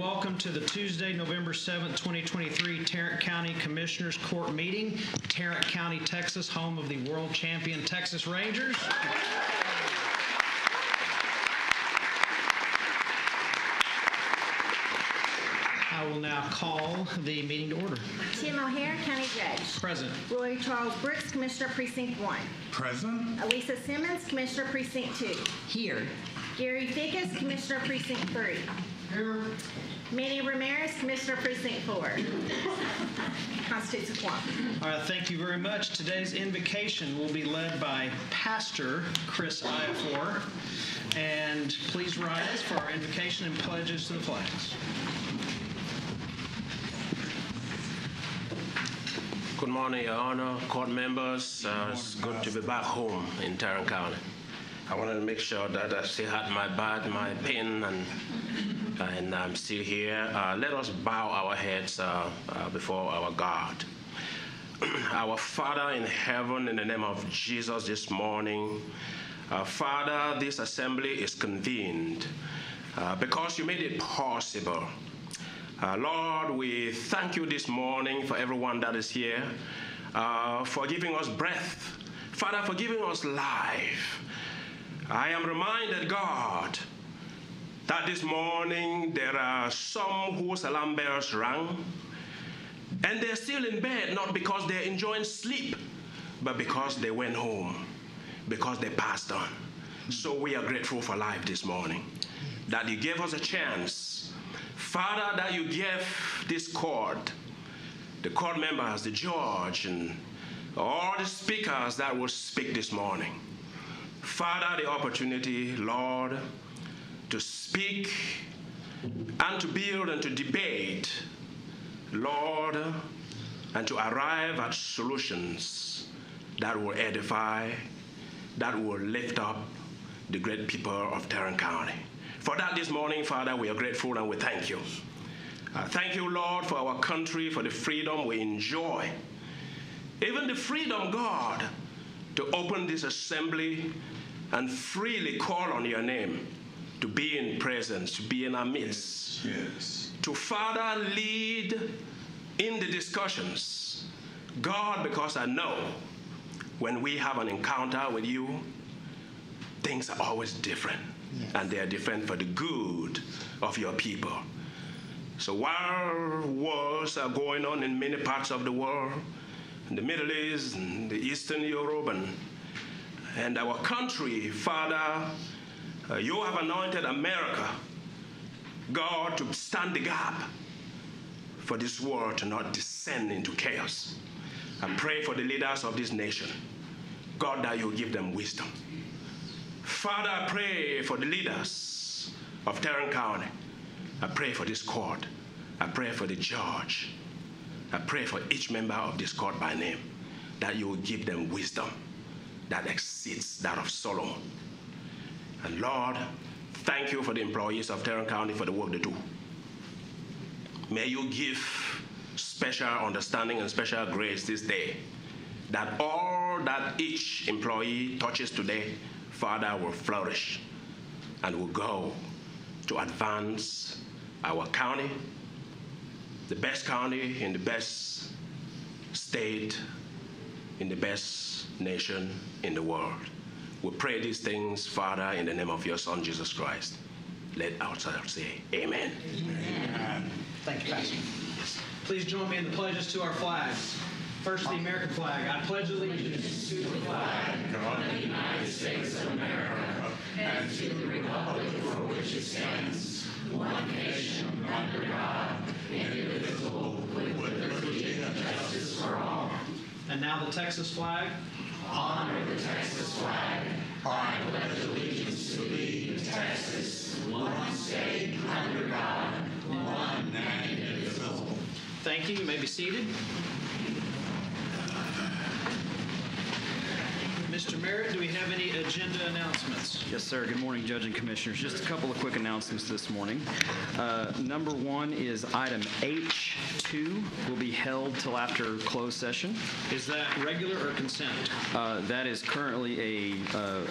welcome to the Tuesday, November 7th, 2023 Tarrant County Commissioners Court meeting. Tarrant County, Texas, home of the world champion Texas Rangers. I will now call the meeting to order. Tim O'Hare, County Judge. Present. Roy Charles Brooks, Commissioner Precinct 1. Present. Elisa Simmons, Commissioner Precinct 2. Here. Gary Fickus, Commissioner Precinct 3. Here. Manny Ramirez, Commissioner Precinct 4. Constitutes a quorum. All right, thank you very much. Today's invocation will be led by Pastor Chris Iafor. And please rise for our invocation and pledges to the flags. Good morning, Your Honor, court members. It's good to be back home in Tarrant County. I wanted to make sure that I still had my bag, my pen, and I'm still here. Let us bow our heads before our God. Our Father in heaven, in the name of Jesus this morning, Father, this assembly is convened because you made it possible. Lord, we thank you this morning for everyone that is here, for giving us breath. Father, for giving us life. I am reminded, God, that this morning there are some whose alarm bells rang, and they're still in bed, not because they're enjoying sleep, but because they went home, because they passed on. So we are grateful for life this morning, that you gave us a chance. Father, that you gave this court, the court members, the judge, and all the speakers that will speak this morning. Father, the opportunity, Lord, to speak and to build and to debate, Lord, and to arrive at solutions that will edify, that will lift up the great people of Tarrant County. For that this morning, Father, we are grateful and we thank you. Thank you, Lord, for our country, for the freedom we enjoy. Even the freedom, God, to open this assembly and freely call on your name, to be in presence, to be in our midst. Yes. To, Father, lead in the discussions. God, because I know when we have an encounter with you, things are always different. Yes. And they are different for the good of your people. So while wars are going on in many parts of the world, in the Middle East, and the Eastern Europe, and our country, Father, you have anointed America, God, to stand the gap for this world to not descend into chaos. I pray for the leaders of this nation, God, that you give them wisdom. Father, I pray for the leaders of Tarrant County. I pray for this court. I pray for the judge. I pray for each member of this court by name, that you will give them wisdom that exceeds that of Solomon. And Lord, thank you for the employees of Tarrant County for the work they do. May you give special understanding and special grace this day, that all that each employee touches today, Father, will flourish and will go to advance our county, the best county in the best state, in the best nation in the world. We pray these things, Father, in the name of your Son, Jesus Christ. Let ourselves say amen. Amen. Thank you, Pastor. Please join me in the pledges to our flags. First, the American flag. I pledge allegiance to the flag of the United States of America and to the republic for which it stands, one nation under God, indivisible, with liberty and justice for all. And now the Texas flag. Honor the Texas flag. I pledge allegiance to thee, Texas, one state under God, one and indivisible. Thank you. You may be seated. Mr. Merritt, do we have any agenda announcements? Yes, sir. Good morning, Judge and Commissioners. Just a couple of quick announcements this morning. Number one is item H2 H2 will be held till after closed session. Is that regular or consent? That is currently a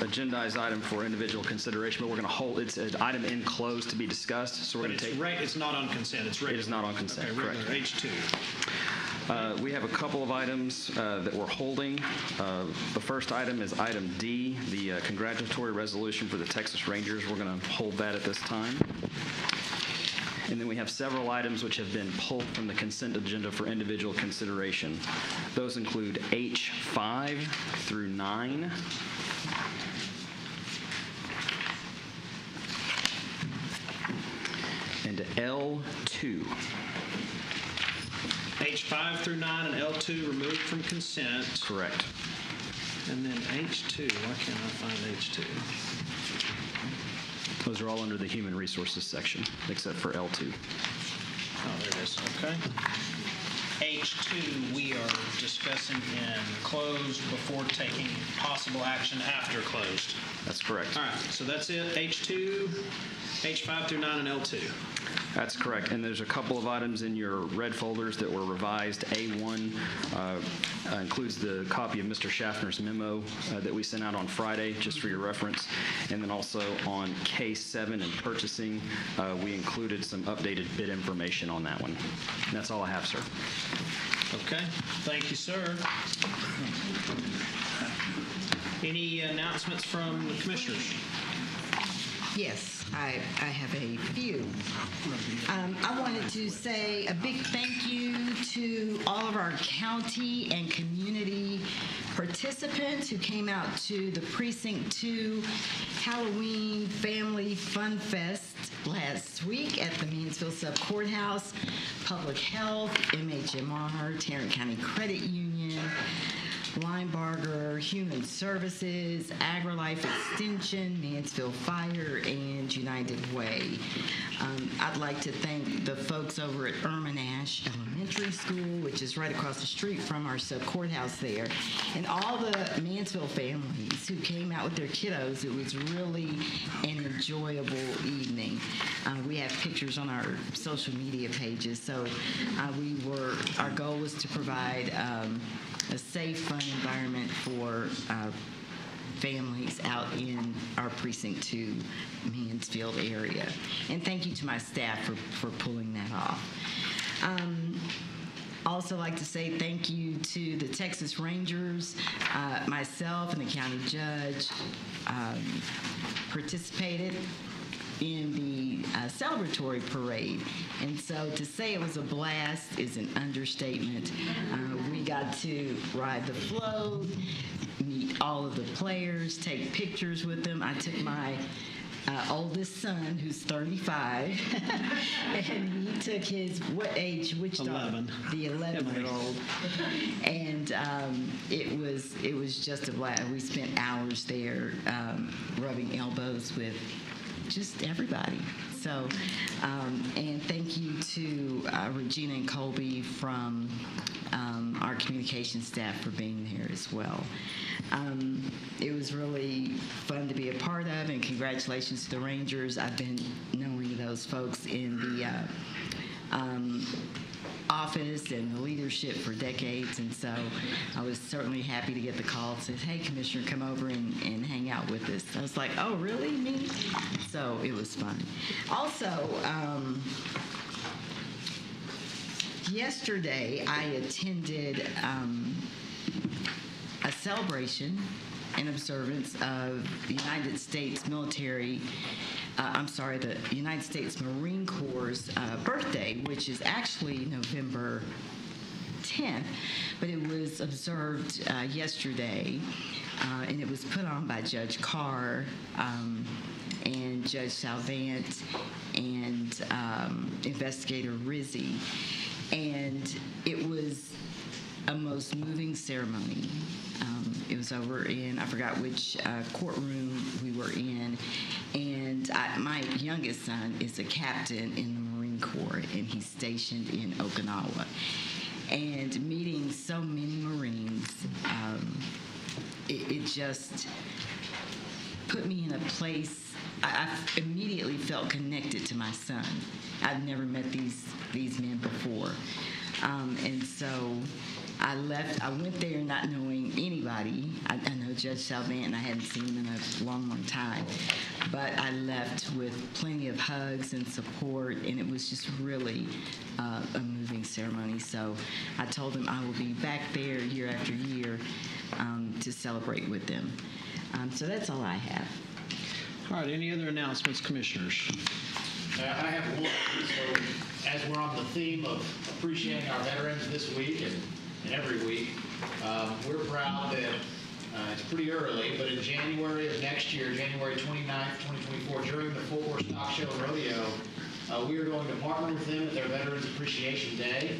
agendized item for individual consideration, but we're going to hold, it's an item in closed to be discussed, so we're But going to take. it's not on consent, it's regular. It is not on consent, Okay, correct. regular, H2. We have a couple of items that we're holding. The first item is item D, the congratulatory resolution for the Texas Rangers. We're going to hold that at this time. And then we have several items which have been pulled from the consent agenda for individual consideration. Those include H5 through 9. And L2. H5 through 9 and L2 removed from consent. Correct. And then H2, why can't I find H2? Those are all under the Human Resources section, except for L2. Oh, there it is, okay. H2, we are discussing in closed before taking possible action after closed. That's correct. All right, so that's it, H2, H5 through 9 and L2. That's correct. And there's a couple of items in your red folders that were revised. A1 includes the copy of Mr. Schaffner's memo that we sent out on Friday, just for your reference. And then also on K7 and purchasing, we included some updated bid information on that one. And that's all I have, sir. Okay, thank you, sir. Any announcements from the commissioners? Yes, I have a few. I wanted to say a big thank you to all of our county and community participants who came out to the Precinct 2 Halloween Family Fun Fest last week at the Mansfield Sub Courthouse, Public Health, MHMR, Tarrant County Credit Union, Linebarger, Human Services, AgriLife Extension, Mansfield Fire, and United Way. I'd like to thank the folks over at Erminash Elementary School, which is right across the street from our sub-courthouse there, and all the Mansfield families who came out with their kiddos. It was really an enjoyable evening. We have pictures on our social media pages, so our goal was to provide a safe, fun environment for families out in our Precinct 2 Mansfield area. And thank you to my staff for pulling that off. Also like to say thank you to the Texas Rangers. Myself and the county judge participated in the celebratory parade. And so to say it was a blast is an understatement. We got to ride the float, meet all of the players, take pictures with them. I took my oldest son, who's 35, and he took his, what age, which dog? 11. The 11-year-old. And it was just a blast. We spent hours there rubbing elbows with just everybody. So, and thank you to Regina and Colby from our communication staff for being there as well. It was really fun to be a part of, and congratulations to the Rangers. I've been knowing those folks in the office and the leadership for decades, and so I was certainly happy to get the call that said, hey, Commissioner, come over and hang out with us. I was like, oh, really, me? So it was fun. Also, yesterday I attended a celebration in observance of the United States military, the United States Marine Corps' birthday, which is actually November 10th, but it was observed yesterday, and it was put on by Judge Carr and Judge Salvant and Investigator Rizzi, and it was a most moving ceremony. It was over in, I forgot which courtroom we were in, and my youngest son is a captain in the Marine Corps, and he's stationed in Okinawa. And meeting so many Marines, it just put me in a place. I immediately felt connected to my son. I've never met these men before. And so I went there not knowing anybody. I know Judge Salvant, and I hadn't seen him in a long, long time. But I left with plenty of hugs and support, and it was just really a moving ceremony. So I told them I will be back there year after year to celebrate with them. So that's all I have. All right, any other announcements, commissioners? I have one. So as we're on the theme of appreciating our veterans this week and every week, we're proud that it's pretty early, but in January of next year, January 29th, 2024, during the Fort Worth Stock Show and Rodeo, we are going to partner with them at their Veterans Appreciation Day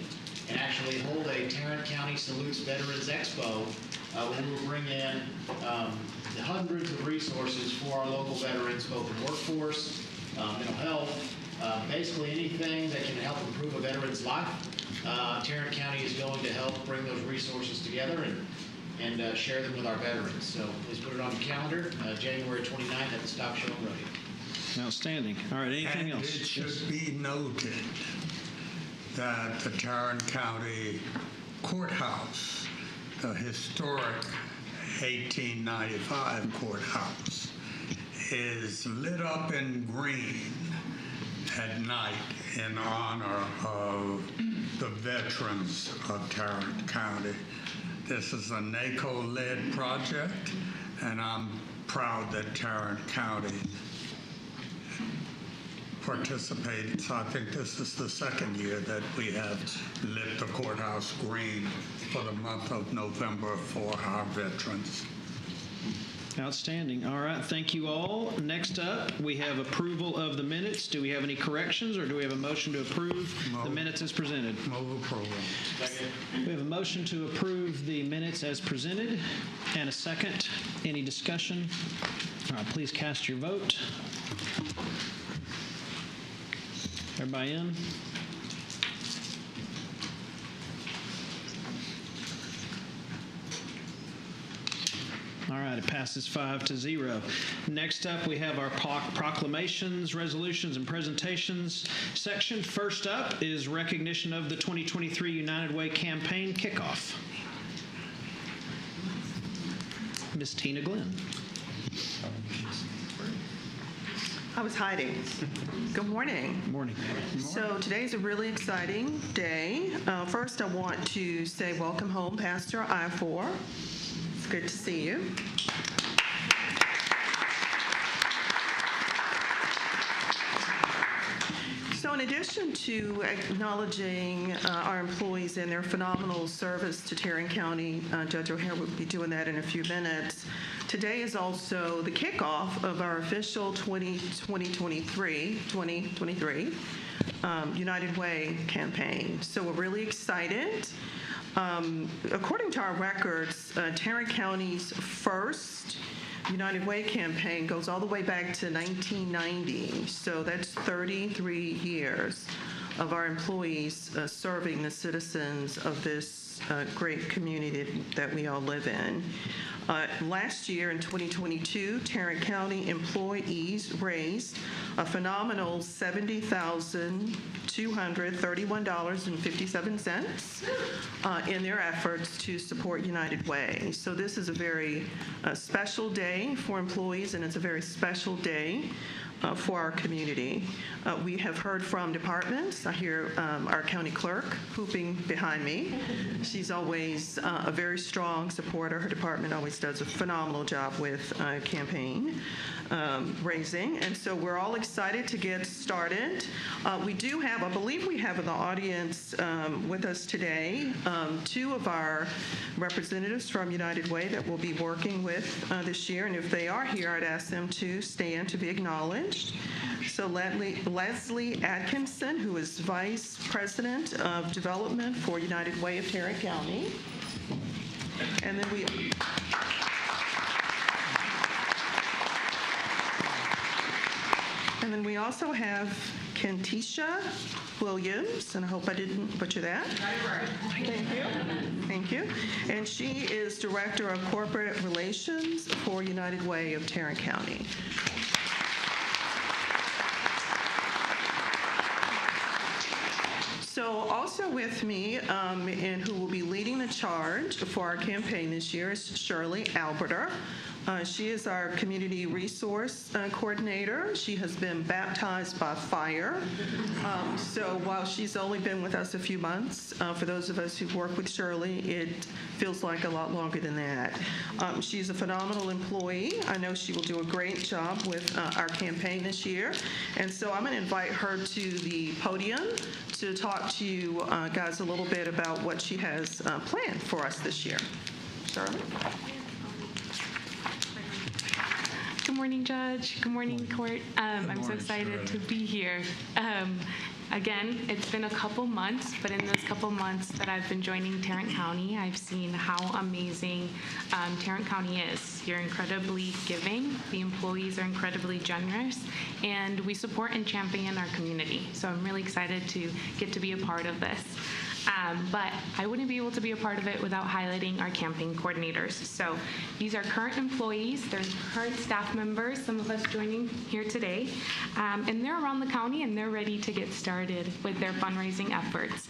and actually hold a Tarrant County Salutes Veterans Expo where we will bring in hundreds of resources for our local veterans, both in workforce, mental health, basically anything that can help improve a veteran's life. Tarrant County is going to help bring those resources together and share them with our veterans. So please put it on your calendar, January 29th at the Stock Show and Rodeo. Outstanding. All right, anything And else? it should be noted that the Tarrant County Courthouse, the historic 1895 courthouse, is lit up in green at night in honor of the veterans of Tarrant County. This is a NACO-led project, and I'm proud that Tarrant County participated. So I think this is the second year that we have lit the courthouse green for the month of November for our veterans. Outstanding. All right, thank you all. Next up, we have approval of the minutes. Do we have any corrections, or do we have a motion to approve the minutes as presented? Move approval. We have a motion to approve the minutes as presented and a second. Any discussion? All right, please cast your vote. Everybody in? All right, it passes 5-0. Next up, we have our proclamations, resolutions, and presentations section. First up is recognition of the 2023 United Way campaign kickoff. Ms. Tina Glenn. I was hiding. Good morning. Morning. So today's a really exciting day. First, I want to say welcome home, Pastor I4. It's good to see you. So in addition to acknowledging our employees and their phenomenal service to Tarrant County, Judge O'Hare will be doing that in a few minutes. Today is also the kickoff of our official 2023 United Way campaign. So we're really excited. According to our records, Tarrant County's first United Way campaign goes all the way back to 1990. So that's 33 years of our employees serving the citizens of this great community that we all live in. Last year in 2022, Tarrant County employees raised a phenomenal $70,231.57 in their efforts to support United Way. So this is a very special day for employees, and it's a very special day for our community. We have heard from departments. I hear our county clerk hooping behind me. She's always a very strong supporter. Her department always does a phenomenal job with campaign raising. And so we're all excited to get started. We do have, I believe we have in the audience with us today, two of our representatives from United Way that we'll be working with this year. And if they are here, I'd ask them to stand to be acknowledged. So Leslie Atkinson, who is Vice President of Development for United Way of Tarrant County. And then we also have Kentisha Williams, and I hope I didn't butcher that. Thank you. Thank you. And she is Director of Corporate Relations for United Way of Tarrant County. So also with me and who will be leading the charge for our campaign this year is Shirley Alberter. She is our community resource coordinator. She has been baptized by fire. So while she's only been with us a few months, for those of us who've worked with Shirley, it feels like a lot longer than that. She's a phenomenal employee. I know she will do a great job with our campaign this year. And so I'm going to invite her to the podium to talk to you guys a little bit about what she has planned for us this year. Shirley? Good morning, Judge. Good morning, Court. I'm so excited to be here. Again, it's been a couple months, but in those couple months that I've been joining Tarrant County, I've seen how amazing Tarrant County is. You're incredibly giving, the employees are incredibly generous, and we support and champion our community. So I'm really excited to get to be a part of this. But I wouldn't be able to be a part of it without highlighting our campaign coordinators. So these are current employees, they're current staff members, some of us joining here today, and they're around the county and they're ready to get started with their fundraising efforts.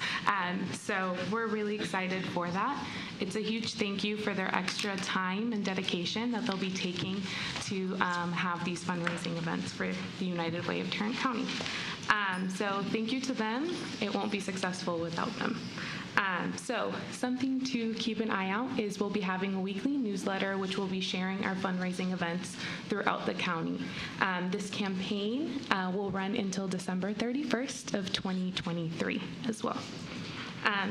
So we're really excited for that. It's a huge thank you for their extra time and dedication that they'll be taking to have these fundraising events for the United Way of Tarrant County. So thank you to them. It won't be successful without them. So something to keep an eye out is we'll be having a weekly newsletter which will be sharing our fundraising events throughout the county. This campaign will run until December 31st of 2023 as well.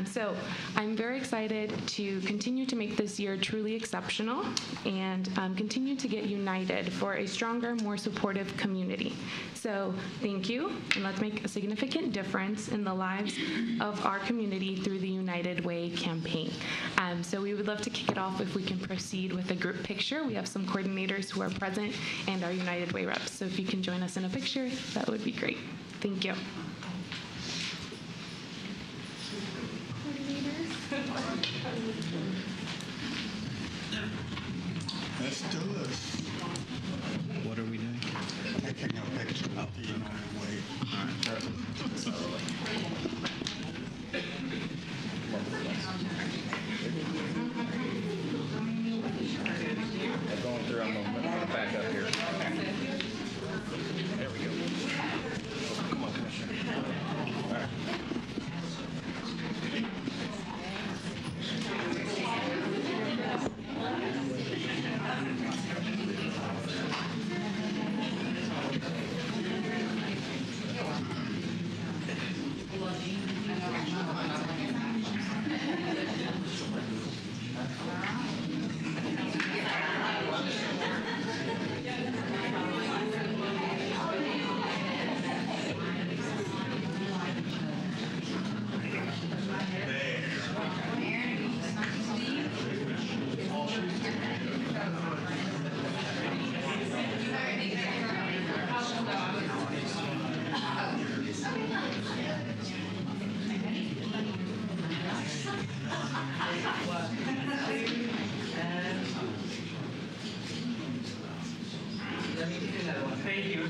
So I'm very excited to continue to make this year truly exceptional and continue to get united for a stronger, more supportive community. So thank you, and let's make a significant difference in the lives of our community through the United Way campaign. So we would love to kick it off if we can proceed with a group picture. We have some coordinators who are present and our United Way reps. So if you can join us in a picture, that would be great. Thank you. Let's do this. What are we doing? Taking a picture of the United Way. Going through, I'm going to back up here. There we go. Come on, Commissioner. All right. Thank you.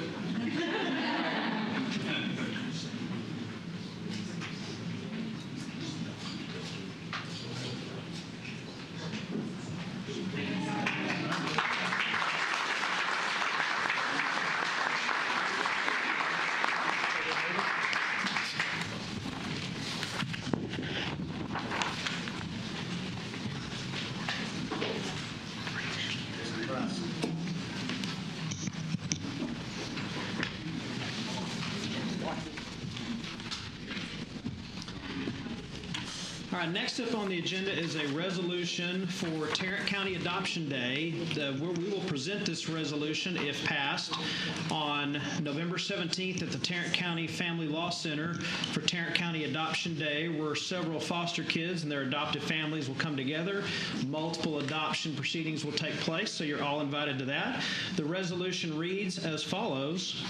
All right, next up on the agenda is a resolution for Tarrant County Adoption Day. We will present this resolution, if passed, on November 17th at the Tarrant County Family Law Center for Tarrant County Adoption Day, where several foster kids and their adoptive families will come together. Multiple adoption proceedings will take place, so you're all invited to that. The resolution reads as follows.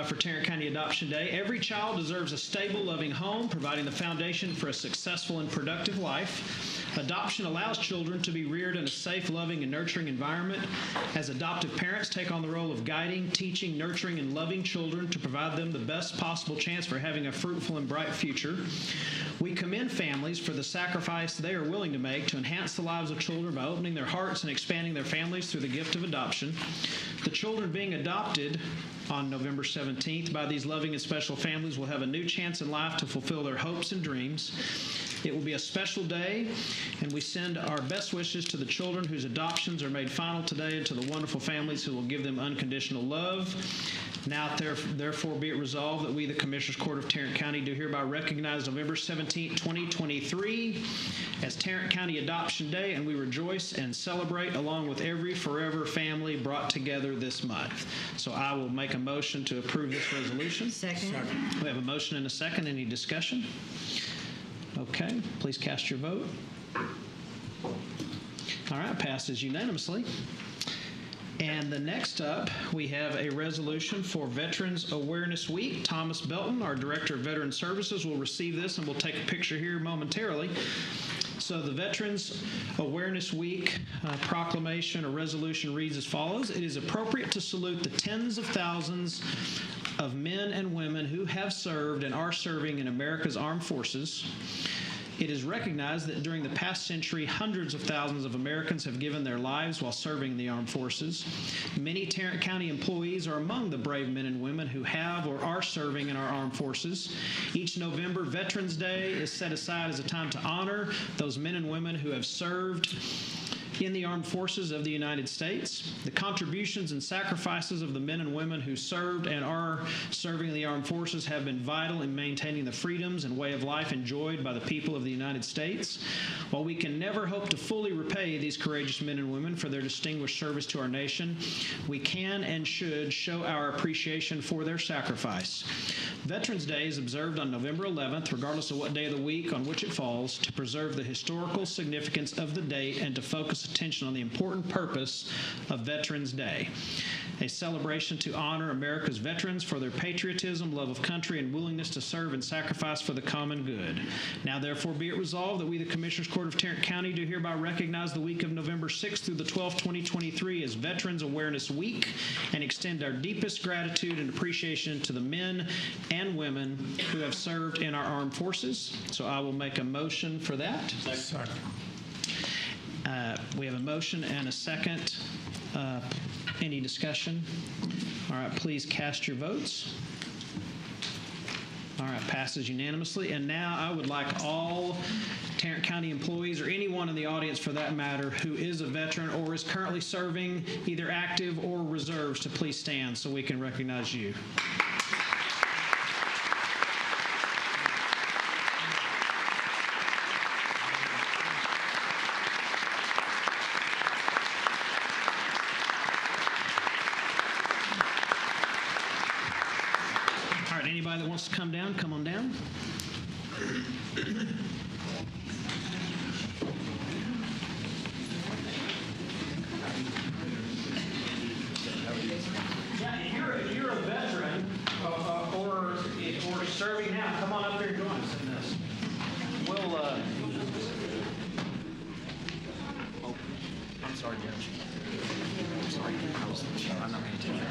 For Tarrant County Adoption Day. Every child deserves a stable, loving home, providing the foundation for a successful and productive life. Adoption allows children to be reared in a safe, loving, and nurturing environment. As adoptive parents take on the role of guiding, teaching, nurturing, and loving children to provide them the best possible chance for having a fruitful and bright future. We commend families for the sacrifice they are willing to make to enhance the lives of children by opening their hearts and expanding their families through the gift of adoption. The children being adopted on November 17th by these loving and special families will have a new chance in life to fulfill their hopes and dreams. It will be a special day, and we send our best wishes to the children whose adoptions are made final today and to the wonderful families who will give them unconditional love. Now, therefore, be it resolved that we, the Commissioners Court of Tarrant County, do hereby recognize November 17, 2023 as Tarrant County Adoption Day, and we rejoice and celebrate along with every forever family brought together this month. So I will make a motion to approve this resolution. Second. We have a motion and a second. Any discussion? Okay, please cast your vote. All right, passes unanimously. And the next up, we have a resolution for Veterans Awareness Week. Thomas Belton, our Director of Veteran Services, will receive this, and we'll take a picture here momentarily. So the Veterans Awareness Week proclamation or resolution reads as follows. It is appropriate to salute the tens of thousands of men and women who have served and are serving in America's armed forces. It is recognized that during the past century, hundreds of thousands of Americans have given their lives while serving in the armed forces. Many Tarrant County employees are among the brave men and women who have or are serving in our armed forces. Each November, Veterans Day is set aside as a time to honor those men and women who have served in the armed forces of the United States. The contributions and sacrifices of the men and women who served and are serving in the armed forces have been vital in maintaining the freedoms and way of life enjoyed by the people of the United States. While we can never hope to fully repay these courageous men and women for their distinguished service to our nation, we can and should show our appreciation for their sacrifice. Veterans Day is observed on November 11th, regardless of what day of the week on which it falls, to preserve the historical significance of the date and to focus attention on the important purpose of Veterans Day, a celebration to honor America's veterans for their patriotism, love of country, and willingness to serve and sacrifice for the common good. Now, therefore, be it resolved that we, the Commissioners Court of Tarrant County, do hereby recognize the week of November 6th through the 12th, 2023 as Veterans Awareness Week and extend our deepest gratitude and appreciation to the men and women who have served in our armed forces. So I will make a motion for that. Second. We have a motion and a second. Any discussion? All right, please cast your votes. All right, passes unanimously. And now I would like all Tarrant County employees or anyone in the audience for that matter who is a veteran or is currently serving either active or reserves to please stand so we can recognize you. Anybody that wants to come down, come on down. Yeah, if you're a veteran or serving now, come on up here and join us in this. We'll. Oh, I'm sorry, Judge. I'm sorry. I'm not paying attention.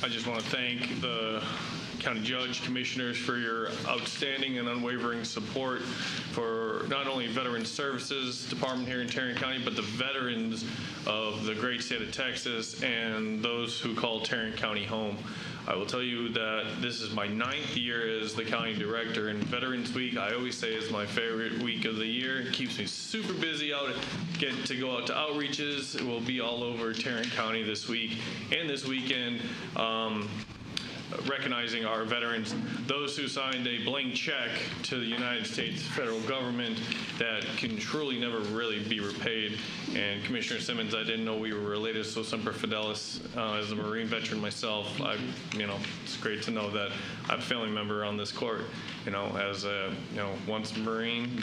I just want to thank the county judge, commissioners for your outstanding and unwavering support for not only Veterans Services Department here in Tarrant County, but the veterans of the great state of Texas and those who call Tarrant County home. I will tell you that this is my 9th year as the county director, and Veterans Week, I always say, is my favorite week of the year. It keeps me super busy out, get to go out to outreaches. We'll be all over Tarrant County this week and this weekend, recognizing our veterans, those who signed a blank check to the United States federal government that can truly never really be repaid. And Commissioner Simmons, I didn't know we were related, so Semper Fidelis. As a Marine veteran myself, it's great to know that I have a family member on this court. As a, once Marine,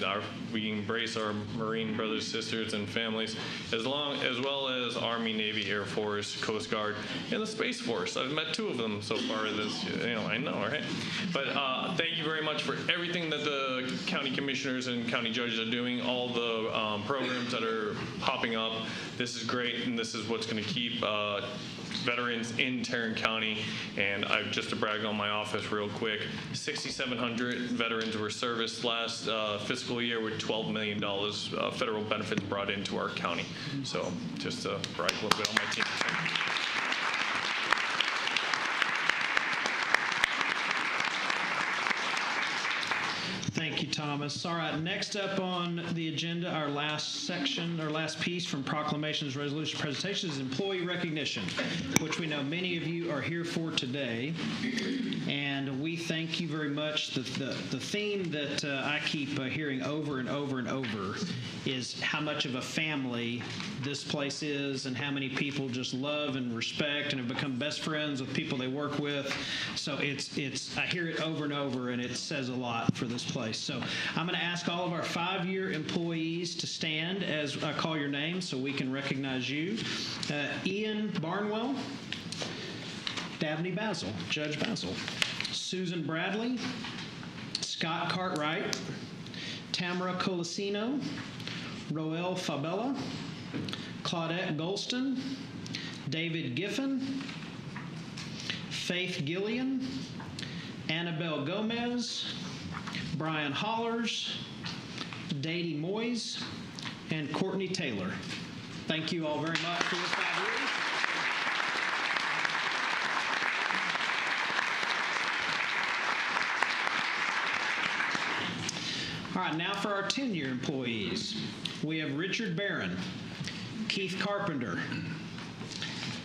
we embrace our Marine brothers, sisters, and families, as well as Army, Navy, Air Force, Coast Guard, and the Space Force. I've met 2 of them so far this, I know, right? But thank you very much for everything that the county commissioners and county judges are doing, all the programs that are popping up. This is great, and this is what's going to keep veterans in Tarrant County. And just to brag on my office real quick, 6,700 veterans were serviced last fiscal year with $12 million federal benefits brought into our county. So just to brag a little bit on my team. Thank you, Thomas. All right, next up on the agenda, our last section, our last piece from Proclamations, Resolution, Presentations is employee recognition, which we know many of you are here for today. And we thank you very much. The theme that I keep hearing over and over and over is how much of a family this place is and how many people just love and respect and have become best friends with people they work with. So I hear it over and over, and it says a lot for this place. So I'm going to ask all of our 5-year employees to stand as I call your name so we can recognize you. Ian Barnwell, Dabney Basil, Judge Basil, Susan Bradley, Scott Cartwright, Tamara Colasino, Roel Fabella, Claudette Golston, David Giffen, Faith Gillian, Annabelle Gomez, Brian Hollers, Dadie Moyes, and Courtney Taylor. Thank you all very much for your 5 years. All right, now for our 10-year employees. We have Richard Barron, Keith Carpenter,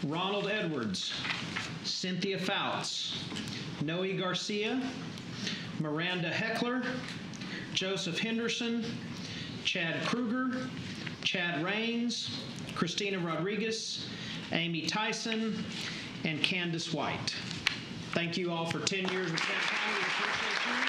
Ronald Edwards, Cynthia Fouts, Noe Garcia, Miranda Heckler, Joseph Henderson, Chad Kruger, Chad Raines, Christina Rodriguez, Amy Tyson, and Candace White. Thank you all for 10 years with Tarrant County. We appreciate you.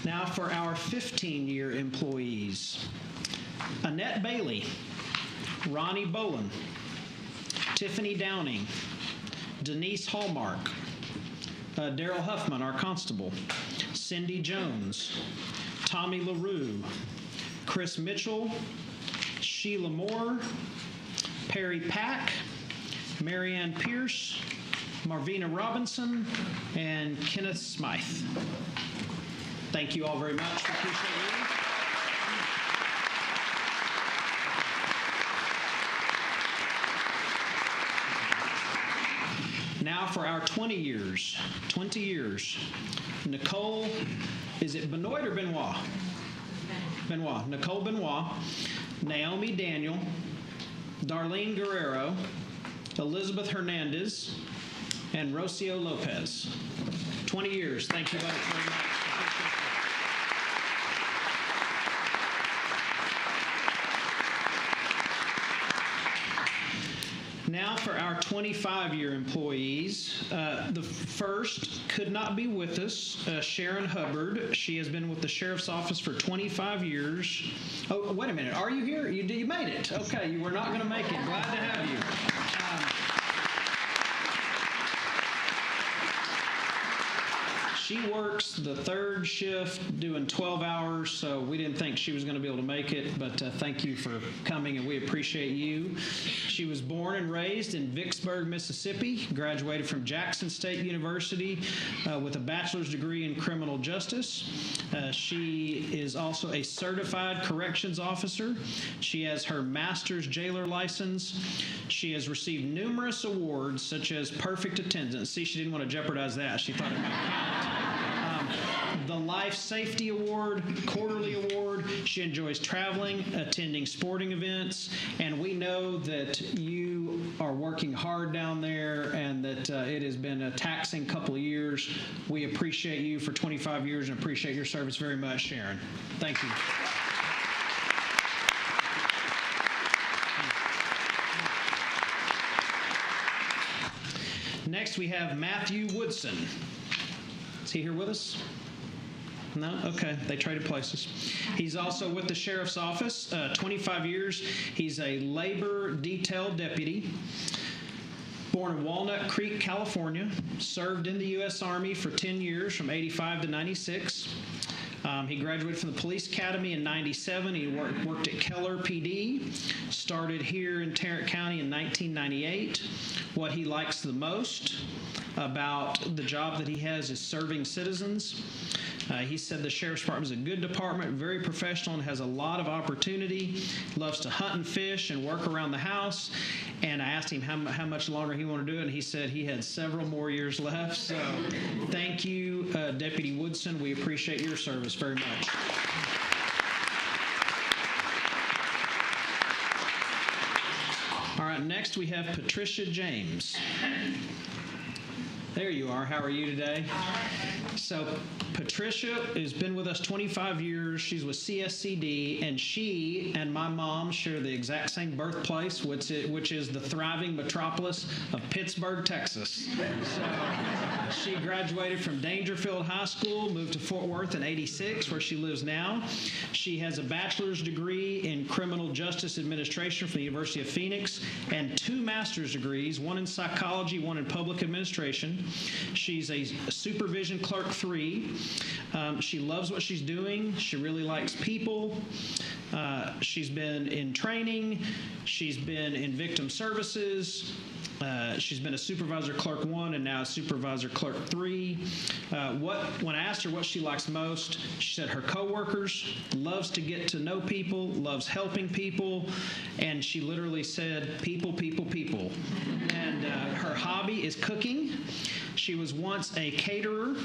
Now for our 15-year employees. Annette Bailey, Ronnie Boland, Tiffany Downing, Denise Hallmark, Daryl Huffman, our constable, Cindy Jones, Tommy LaRue, Chris Mitchell, Sheila Moore, Perry Pack, Marianne Pierce, Marvina Robinson, and Kenneth Smythe. Thank you all very much. We appreciate you. Now for our 20 years. Nicole, is it Benoit or Benoit? Benoit. Nicole Benoit, Naomi Daniel, Darlene Guerrero, Elizabeth Hernandez, and Rocio Lopez. 20 years. Thank you both very much. Now for our 25-year employees. The first could not be with us, Sharon Hubbard. She has been with the Sheriff's Office for 25 years. Oh, wait a minute. Are you here? You made it. Okay, you were not going to make it. Glad to have you. She works the third shift doing 12 hours, so we didn't think she was going to be able to make it, but thank you for coming, and we appreciate you. She was born and raised in Vicksburg, Mississippi, graduated from Jackson State University with a bachelor's degree in criminal justice. She is also a certified corrections officer. She has her master's jailer license. She has received numerous awards, such as perfect attendance. See, she didn't want to jeopardize that. She thought it might count. The Life Safety Award, Quarterly Award. She enjoys traveling, attending sporting events, and we know that you are working hard down there and that it has been a taxing couple of years. We appreciate you for 25 years and appreciate your service very much, Sharon. Thank you. Next, we have Matthew Woodson. Is he here with us? No? Okay. They traded places. He's also with the Sheriff's Office, 25 years. He's a labor detail deputy. Born in Walnut Creek, California. Served in the U.S. Army for 10 years, from 85 to 96. He graduated from the Police Academy in 97. He worked at Keller PD. Started here in Tarrant County in 1998. What he likes the most about the job that he has is serving citizens. He said the Sheriff's Department is a good department, very professional, and has a lot of opportunity. Loves to hunt and fish and work around the house. And I asked him how much longer he wanted to do it, and he said he had several more years left. So thank you, Deputy Woodson. We appreciate your service very much. All right, next we have Patricia James. There you are. How are you today? So Patricia has been with us 25 years. She's with CSCD, and she and my mom share the exact same birthplace, which is the thriving metropolis of Pittsburgh, Texas. So she graduated from Dangerfield High School, moved to Fort Worth in '86, where she lives now. She has a bachelor's degree in criminal justice administration from the University of Phoenix and 2 master's degrees, one in psychology, one in public administration. She's a supervision clerk 3. She loves what she's doing. She really likes people. She's been in training. She's been in victim services. She's been a supervisor clerk 1 and now a supervisor clerk 3. When I asked her what she likes most, she said her coworkers, loves to get to know people, loves helping people, and she literally said people, people, people. And her hobby is cooking. She was once a caterer,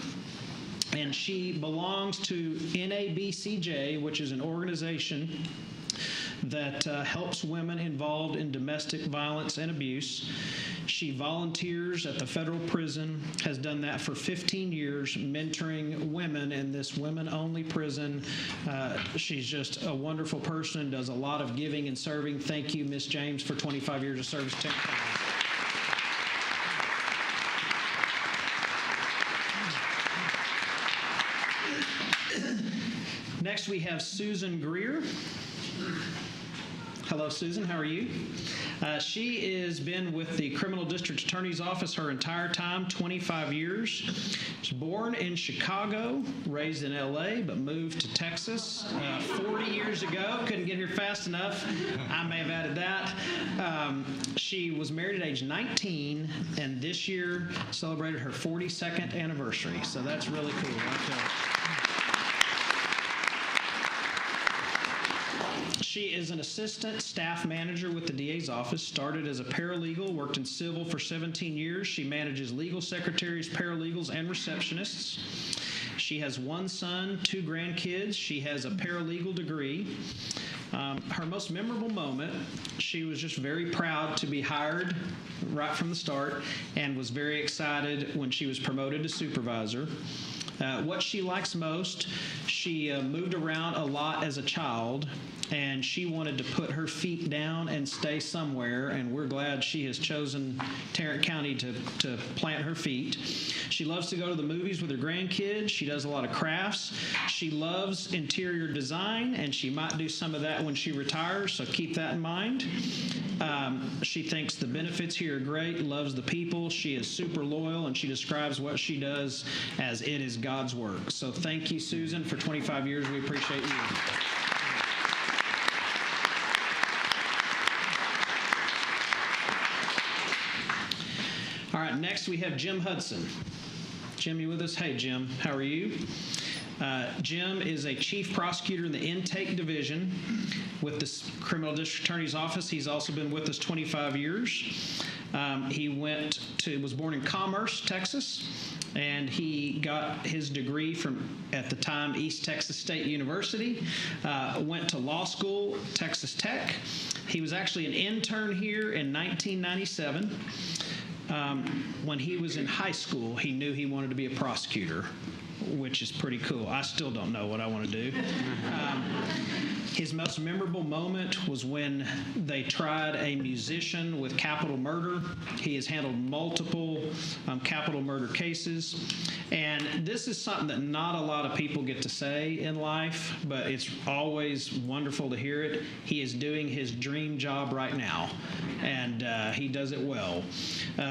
and she belongs to NABCJ, which is an organization that helps women involved in domestic violence and abuse. She volunteers at the federal prison, has done that for 15 years, mentoring women in this women-only prison. She's just a wonderful person and does a lot of giving and serving. Thank you, Ms. James, for 25 years of service to Next, we have Susan Greer. Hello, Susan. How are you? She has been with the Criminal District Attorney's Office her entire time, 25 years. She's born in Chicago, raised in L.A., but moved to Texas 40 years ago. Couldn't get here fast enough. I may have added that. She was married at age 19, and this year celebrated her 42nd anniversary. So that's really cool. She is an assistant staff manager with the DA's office, started as a paralegal, worked in civil for 17 years. She manages legal secretaries, paralegals, and receptionists. She has 1 son, 2 grandkids. She has a paralegal degree. Her most memorable moment, she was just very proud to be hired right from the start and was very excited when she was promoted to supervisor. What she likes most, she moved around a lot as a child. and she wanted to put her feet down and stay somewhere, and we're glad she has chosen Tarrant County to plant her feet. She loves to go to the movies with her grandkids. She does a lot of crafts. She loves interior design, and she might do some of that when she retires, so keep that in mind. She thinks the benefits here are great, loves the people. She is super loyal, and she describes what she does as it is God's work. So thank you, Susan, for 25 years. We appreciate you. All right, next we have Jim Hudson. Jim, you with us? Hey, Jim, how are you? Jim is a chief prosecutor in the intake division with the Criminal District Attorney's Office. He's also been with us 25 years. He was born in Commerce, Texas, and he got his degree from, at the time, East Texas State University. Went to law school, Texas Tech. He was actually an intern here in 1997. When he was in high school, he knew he wanted to be a prosecutor, which is pretty cool. I still don't know what I want to do. His most memorable moment was when they tried a musician with capital murder. He has handled multiple capital murder cases. And this is something that not a lot of people get to say in life, but it's always wonderful to hear it. He is doing his dream job right now, and he does it well.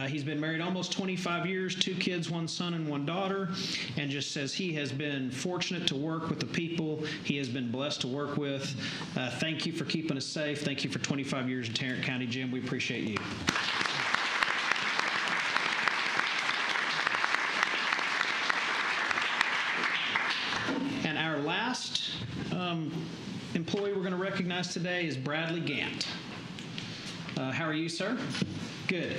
He's been married almost 25 years, 2 kids, 1 son and 1 daughter, and just says he has been fortunate to work with the people he has been blessed to work with. Thank you for keeping us safe. Thank you for 25 years in Tarrant County, Jim. We appreciate you. And our last employee we're going to recognize today is Bradley Gant. How are you, sir? Good.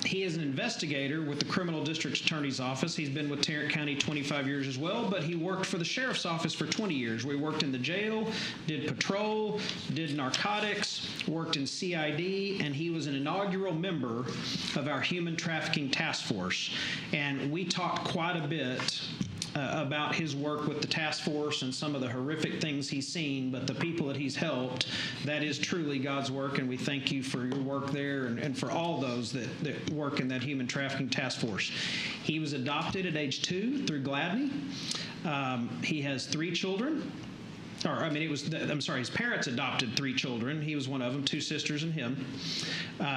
He is an investigator with the Criminal District Attorney's Office. He's been with Tarrant County 25 years as well, but he worked for the Sheriff's Office for 20 years. We worked in the jail, did patrol, did narcotics, worked in CID, and he was an inaugural member of our Human Trafficking Task Force. And we talked quite a bit about his work with the task force and some of the horrific things he's seen, but the people that he's helped, that is truly God's work, and we thank you for your work there and for all those that work in that human trafficking task force. He was adopted at age 2 through Gladney. He has 3 children. His parents adopted 3 children. He was one of them, 2 sisters and him.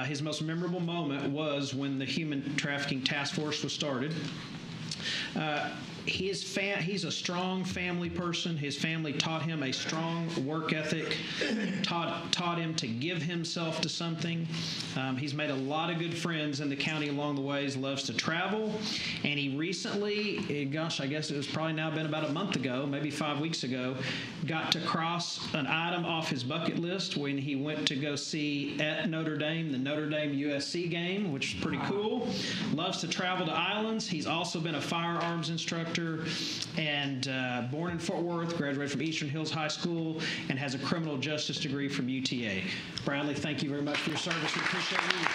His most memorable moment was when the Human Trafficking Task Force was started. He's a strong family person. His family taught him a strong work ethic, taught him to give himself to something. He's made a lot of good friends in the county along the way. He loves to travel. And he recently, I guess it was probably now been about a month ago, maybe 5 weeks ago, got to cross an item off his bucket list when he went to go see at Notre Dame, the Notre Dame USC game, which is pretty cool. Loves to travel to islands. He's also been a firearms instructor and born in Fort Worth, graduated from Eastern Hills High School, and has a criminal justice degree from UTA. Bradley, thank you very much for your service. We appreciate you.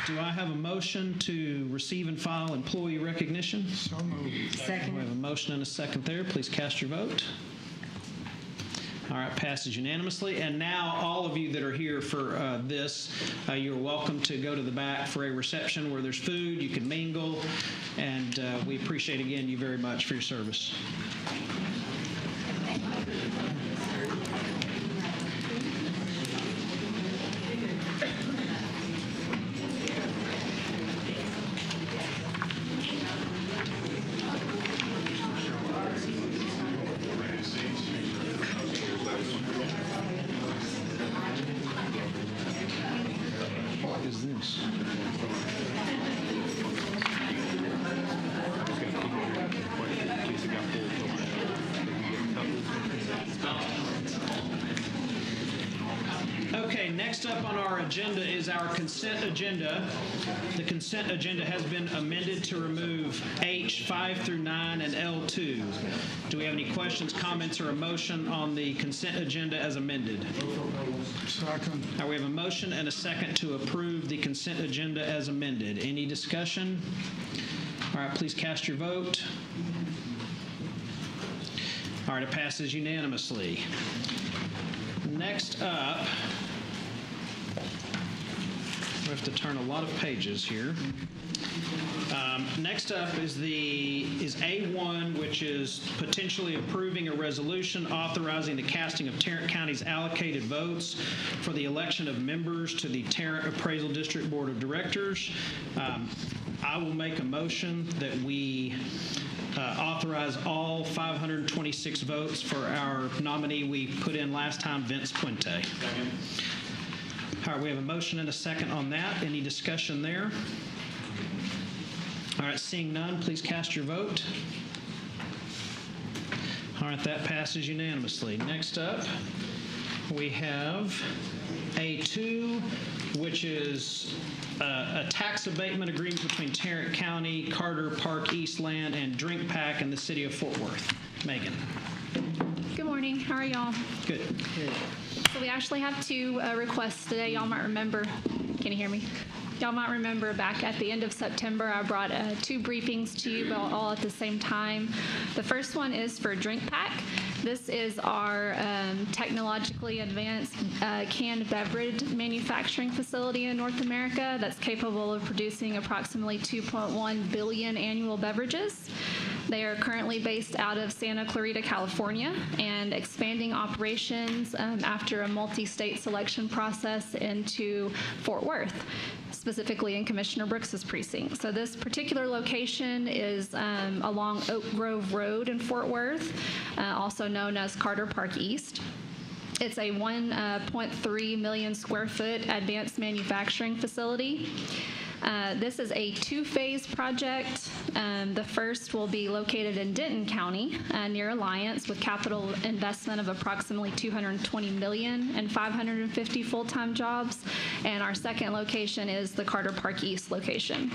Do I have a motion to receive and file employee recognition? So moved. Second. We have a motion and a second there. Please cast your vote. All right, passes unanimously. And now all of you that are here for this, you're welcome to go to the back for a reception where there's food. You can mingle. And we appreciate, again, you very much for your service. Okay, next up on our agenda is our consent agenda. The consent agenda has been amended to remove H, 5 through 9, and L2. Do we have any questions, comments, or a motion on the consent agenda as amended? Second. All right, we have a motion and a second to approve the consent agenda as amended. Any discussion? All right, please cast your vote. All right, it passes unanimously. Next up, we have to turn a lot of pages here. Next up is A1, which is potentially approving a resolution authorizing the casting of Tarrant County's allocated votes for the election of members to the Tarrant Appraisal District Board of Directors. I will make a motion that we authorize all 526 votes for our nominee we put in last time, Vince Puente. Second. All right, we have a motion and a second on that. Any discussion there? All right, seeing none, please cast your vote. All right, that passes unanimously. Next up, we have A2, which is a tax abatement agreement between Tarrant County, Carter Park East Land, and Drink Pack in the city of Fort Worth. Megan. Good morning. How are y'all? Good. So we actually have two requests today. Y'all might remember. Can you hear me? Y'all might remember back at the end of September, I brought two briefings to you all at the same time. The first one is for Drink Pack. This is our technologically advanced canned beverage manufacturing facility in North America that's capable of producing approximately 2.1 billion annual beverages. They are currently based out of Santa Clarita, California, and expanding operations after a multi-state selection process into Fort Worth, specifically in Commissioner Brooks's precinct. So this particular location is along Oak Grove Road in Fort Worth, also known as Carter Park East. It's a 1.3 million square foot advanced manufacturing facility. This is a two-phase project. The first will be located in Denton County near Alliance with capital investment of approximately $220 million and 550 full-time jobs. And our second location is the Carter Park East location.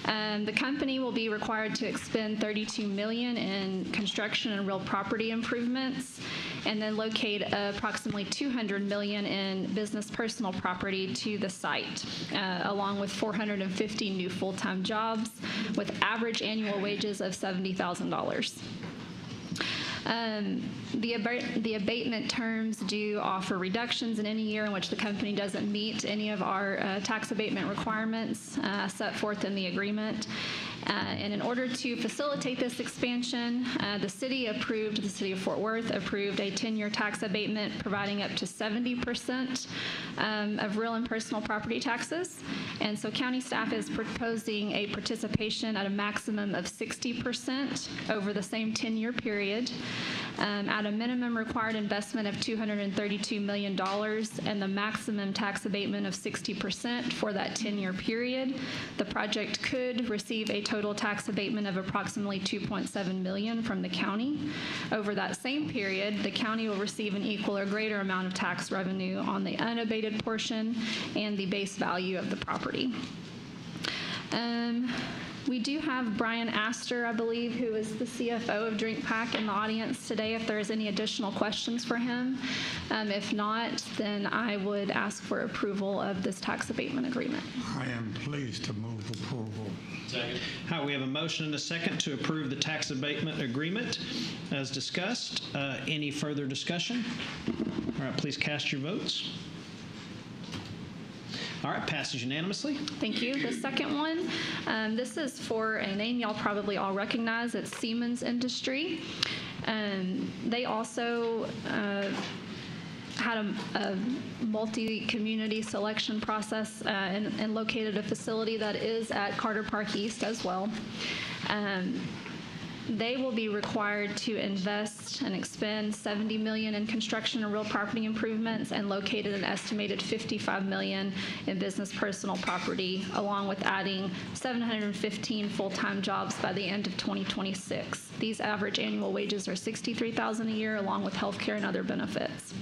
The company will be required to expend $32 million in construction and real property improvements, and then locate approximately $200 million in business personal property to the site, along with 450 new full-time jobs with average annual wages of $70,000. The abatement terms do offer reductions in any year in which the company doesn't meet any of our tax abatement requirements set forth in the agreement. And in order to facilitate this expansion, the city of Fort Worth approved a 10-year tax abatement providing up to 70% of real and personal property taxes. And so county staff is proposing a participation at a maximum of 60% over the same 10-year period, at a minimum required investment of $232 million and the maximum tax abatement of 60% for that 10-year period. The project could receive a total tax abatement of approximately $2.7 million from the county. Over that same period, the county will receive an equal or greater amount of tax revenue on the unabated portion and the base value of the property. We do have Brian Astor, I believe, who is the CFO of Drink Pack, in the audience today if there's any additional questions for him. If not, then I would ask for approval of this tax abatement agreement. I am pleased to move approval. Second. All right, we have a motion and a second to approve the tax abatement agreement as discussed. Any further discussion? All right, please cast your votes. All right, passes unanimously. Thank you. The second one, this is for a name y'all probably all recognize. It's Siemens Industry. They also had a multi-community selection process and located a facility that is at Carter Park East as well. They will be required to invest and expend $70 million in construction and real property improvements and located an estimated $55 million in business personal property, along with adding 715 full-time jobs by the end of 2026. These average annual wages are $63,000 a year, along with health care and other benefits.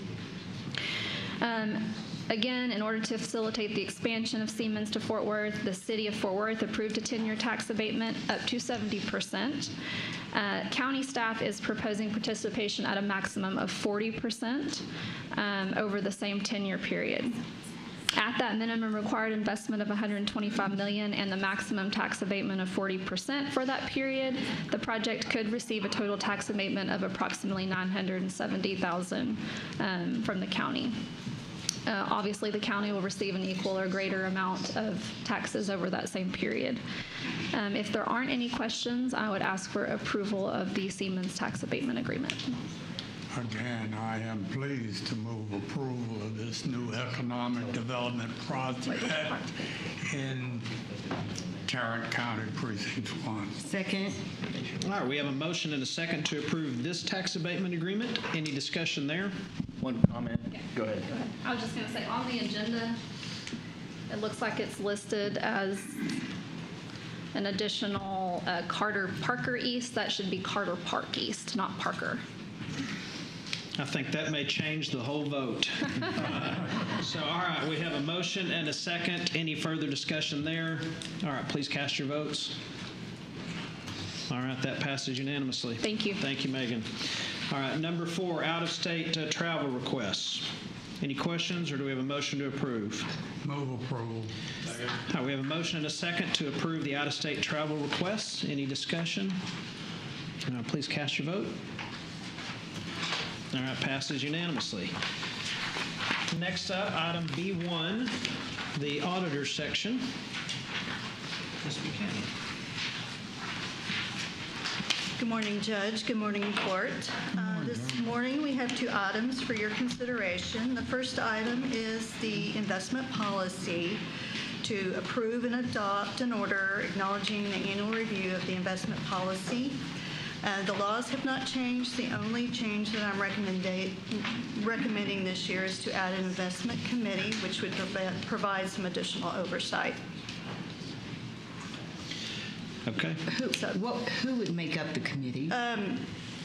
Again, in order to facilitate the expansion of Siemens to Fort Worth, the city of Fort Worth approved a 10-year tax abatement up to 70%. County staff is proposing participation at a maximum of 40% over the same 10-year period. At that minimum required investment of $125 million and the maximum tax abatement of 40% for that period, the project could receive a total tax abatement of approximately $970,000 from the county. Obviously, the county will receive an equal or greater amount of taxes over that same period. If there aren't any questions, I would ask for approval of the Siemens tax abatement agreement. Again, I am pleased to move approval of this new economic development project in Tarrant County Precinct 1. Second. All right, we have a motion and a second to approve this tax abatement agreement. Any discussion there? One comment. Go ahead. Go ahead. I was just going to say, on the agenda, it looks like it's listed as an additional Carter Parker East. That should be Carter Park East, not Parker. I think that may change the whole vote. So, all right, we have a motion and a second. Any further discussion there? All right, please cast your votes. All right, that passes unanimously. Thank you. Thank you, Megan. All right, number 4, out-of-state travel requests. Any questions, or do we have a motion to approve? Move approval. All right, we have a motion and a second to approve the out-of-state travel requests. Any discussion? Please cast your vote. All right, passes unanimously. Next up, item B1, the auditor section. Ms. Buchanan. Good morning, Judge. Good morning, Court. This morning we have 2 items for your consideration. The first item is the investment policy to approve and adopt an order acknowledging the annual review of the investment policy. The laws have not changed. The only change that I'm recommending this year is to add an investment committee, which would provide some additional oversight. Okay. Who would make up the committee?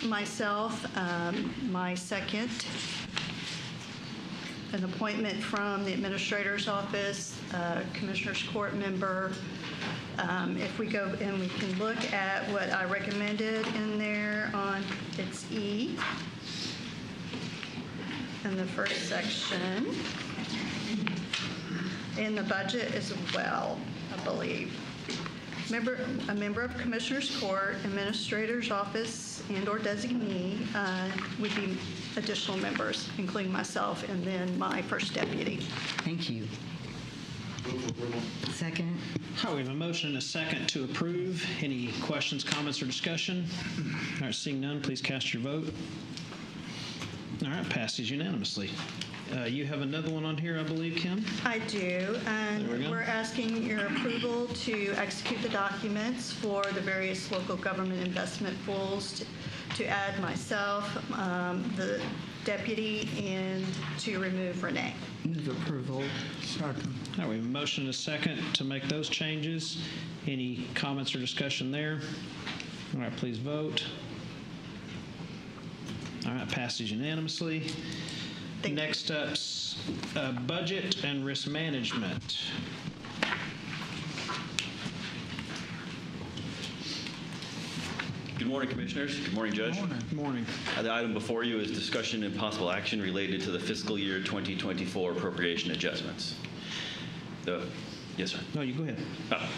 Myself, my second, an appointment from the administrator's office, commissioner's court member. If we go and we can look at what I recommended in there on, it's E in the first section, in the budget as well, I believe. A member of Commissioner's Court, Administrator's Office, and/or designee would be additional members, including myself and then my first deputy. Thank you. Second. All right, we have a motion and a second to approve. Any questions, comments, or discussion? All right, seeing none, please cast your vote. All right, passes unanimously. You have another one on here, I believe, Kim? I do, and There we go. we're asking your approval to execute the documents for the various local government investment pools to add myself, the deputy, and to remove Renee. Move approval. Second. All right, we have a motion and a second to make those changes. Any comments or discussion there? All right, please vote. All right, passes unanimously. Thank you. Next up, budget and risk management. Good morning, Commissioners. Good morning, Judge. Good morning. The item before you is discussion and possible action related to the fiscal year 2024 appropriation adjustments. Yes, sir. No, you go ahead.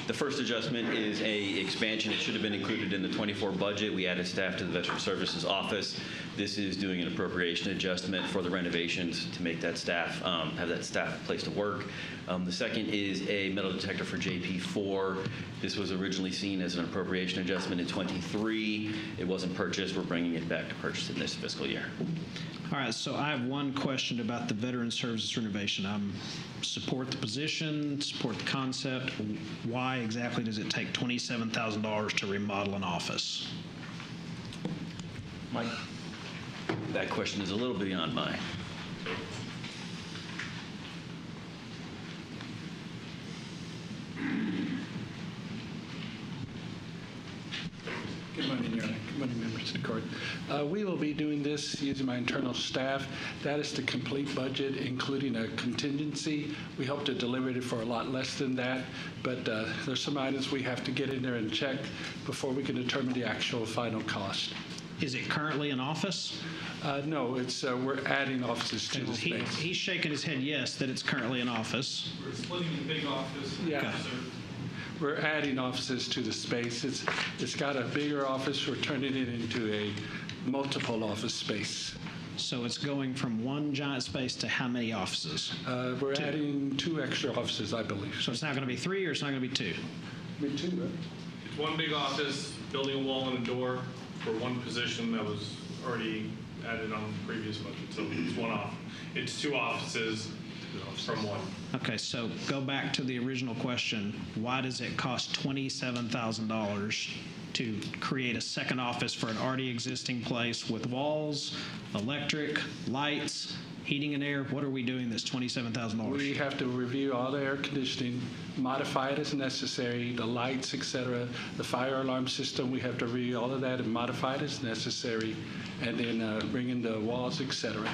The first adjustment is a expansion. It should have been included in the 24 budget. We added staff to the Veteran Services Office. This is doing an appropriation adjustment for the renovations to make that staff, have that staff place to work. The second is a metal detector for JP4. This was originally seen as an appropriation adjustment in 23. It wasn't purchased. We're bringing it back to purchase in this fiscal year. All right, so I have one question about the Veteran Services renovation. I support the position, support the concept. Why exactly does it take $27,000 to remodel an office? Mike? That question is a little beyond mine. Good morning, Your Honor. Good morning, members of the court. We will be doing this using my internal staff. That is the complete budget, including a contingency. We hope to deliver it for a lot less than that, but there's some items we have to get in there and check before we can determine the actual final cost. Is it currently an office? No, it's we're adding offices to the space. He's shaking his head yes that it's currently an office. We're splitting the big office. Yeah. We're adding offices to the space. It's got a bigger office. We're turning it into a multiple office space. So it's going from one giant space to how many offices? We're adding 2 extra offices, I believe. So it's not going to be 3 or it's not going to be 2? Maybe 2, right? It's one big office, building a wall and a door for one position that was already added on the previous budget. So it's one off. It's 2 offices from one. Okay, so go back to the original question. Why does it cost $27,000 to create a second office for an already existing place with walls, electric, lights, heating and air? What are we doing that's $27,000? We have to review all the air conditioning, modify it as necessary, the lights, et cetera, the fire alarm system. We have to review all of that and modify it as necessary, and then bring in the walls, et cetera.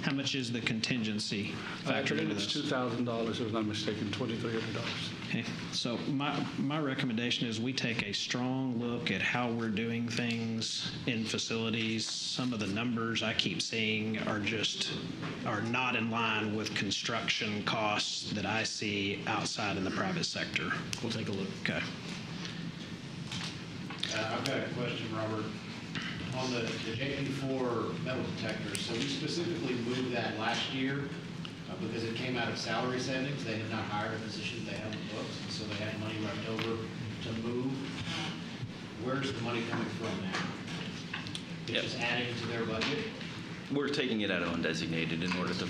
How much is the contingency factored into It's this? $2,000, if I'm not mistaken, $2,300. Okay, so my recommendation is we take a strong look at how we're doing things in facilities. Some of the numbers I keep seeing are not in line with construction costs that I see outside in the private sector. We'll take a look. Okay. I've got a question, Robert. On the JP4 metal detectors, so we specifically moved that last year because it came out of salary savings. They had not hired a position they had on the books, and so they had money left over to move. Where's the money coming from now? It's just adding to their budget? We're taking it out of undesignated in order to.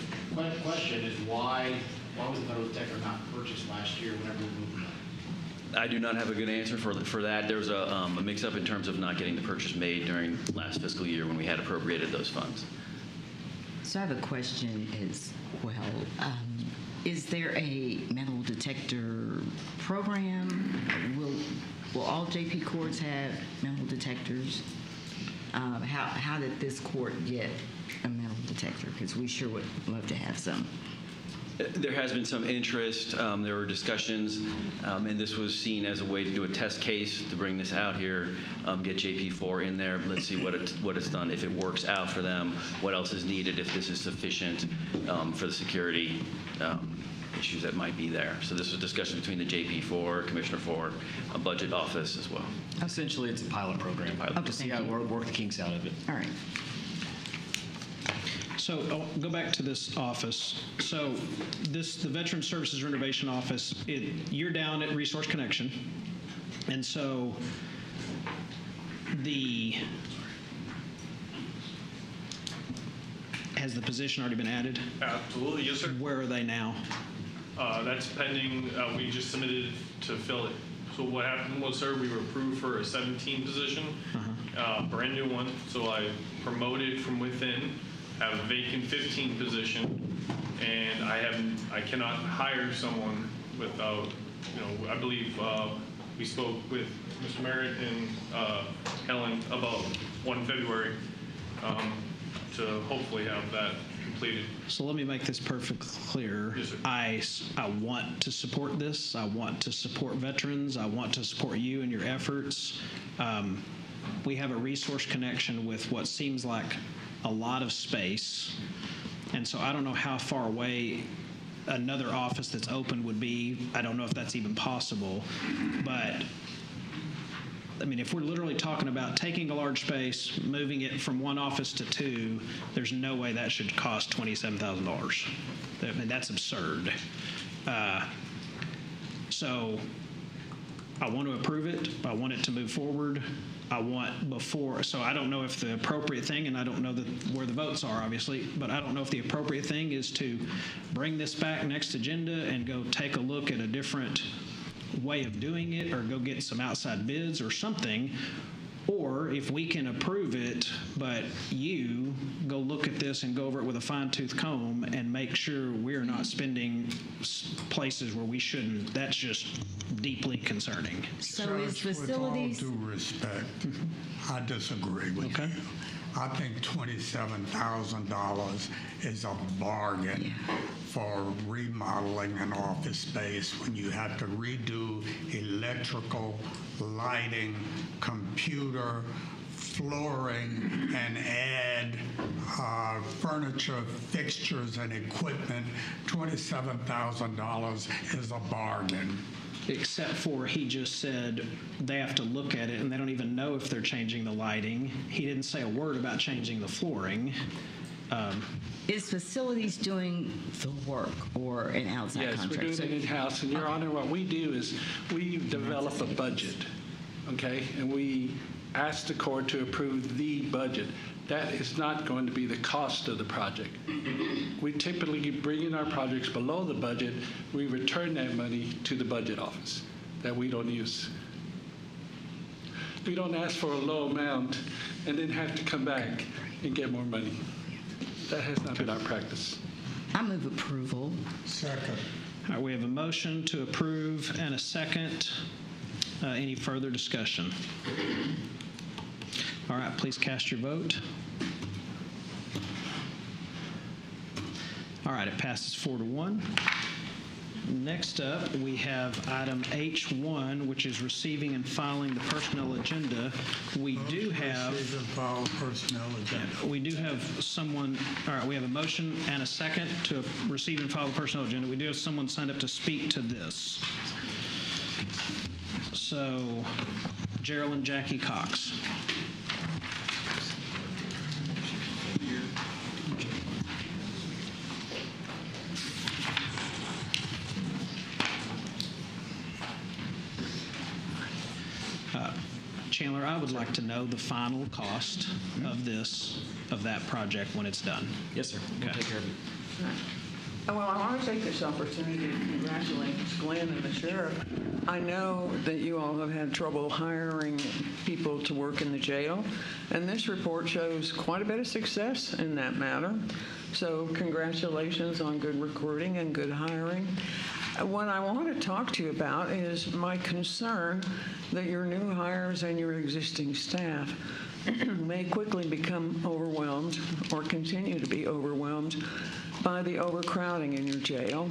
Question is why was the metal detector not purchased last year whenever we moved it? I do not have a good answer for that. There was a mix-up in terms of not getting the purchase made during last fiscal year when we had appropriated those funds. So I have a question as well. Is there a metal detector program? Will all JP courts have metal detectors? How did this court get a metal detector? Because we sure would love to have some. There has been some interest. There were discussions, and this was seen as a way to do a test case to bring this out here, get JP4 in there. Let's see what it's done. If it works out for them, what else is needed, if this is sufficient for the security issues that might be there. So this was a discussion between the JP4, Commissioner Ford, a budget office as well. Essentially, it's a pilot program to see how we work the kinks out of it. All right. So I'll go back to this office. So the Veteran Services Renovation Office, you're down at Resource Connection. And so has the position already been added? Absolutely, yes, sir. Where are they now? That's pending. We just submitted to fill it. So what happened was, sir, we were approved for a 17 position, brand new one. So I promoted from within, have a vacant 15 position, and I cannot hire someone without, I believe we spoke with Mr. Merritt and Helen about 1 February to hopefully have that completed. So let me make this perfectly clear. Yes, sir. I want to support this. I want to support veterans. I want to support you and your efforts. We have a resource connection with what seems like a lot of space, and so I don't know how far away another office that's open would be. I don't know if that's even possible, but I mean, if we're literally talking about taking a large space, moving it from one office to 2, there's no way that should cost $27,000. I mean, that's absurd. So I want to approve it. I want it to move forward. So I don't know if the appropriate thing, and I don't know where the votes are, obviously, but I don't know if the appropriate thing is to bring this back next agenda and go take a look at a different way of doing it, or go get some outside bids or something, or if we can approve it, but you go look at this and go over it with a fine-tooth comb and make sure we're not spending places where we shouldn't. That's just deeply concerning. So is facilities... With all due respect, I disagree with you. I think $27,000 is a bargain for remodeling an office space when you have to redo electrical, lighting, computer, flooring and add furniture, fixtures, and equipment, $27,000 is a bargain. Except for he just said they have to look at it and they don't even know if they're changing the lighting. He didn't say a word about changing the flooring. Is facilities doing the work or an outside Yes, contract? we're doing it in-house. And, Your Honor, what we do is we develop a budget, okay? And we ask the court to approve the budget. That is not going to be the cost of the project. We typically bring in our projects below the budget. We return that money to the budget office that we don't use. We don't ask for a low amount and then have to come back and get more money. That has not been our practice. I move approval. Second. All right, we have a motion to approve and a second. Any further discussion? All right, please cast your vote. All right, it passes 4-1. Next up, we have item H1, which is receiving and filing the personnel agenda. We do have Receive and file personnel agenda. We do have someone. All right, we have a motion and a second to receive and file the personnel agenda. We do have someone signed up to speak to this. So, Geraldine Jackie Cox. Chandler, I would like to know the final cost of that project when it's done. Yes, sir. We'll take care of it. Well, I want to take this opportunity to congratulate Glenn and the sheriff. I know that you all have had trouble hiring people to work in the jail, and this report shows quite a bit of success in that matter. So congratulations on good recruiting and good hiring. What I want to talk to you about is my concern that your new hires and your existing staff may quickly become overwhelmed or continue to be overwhelmed by the overcrowding in your jail.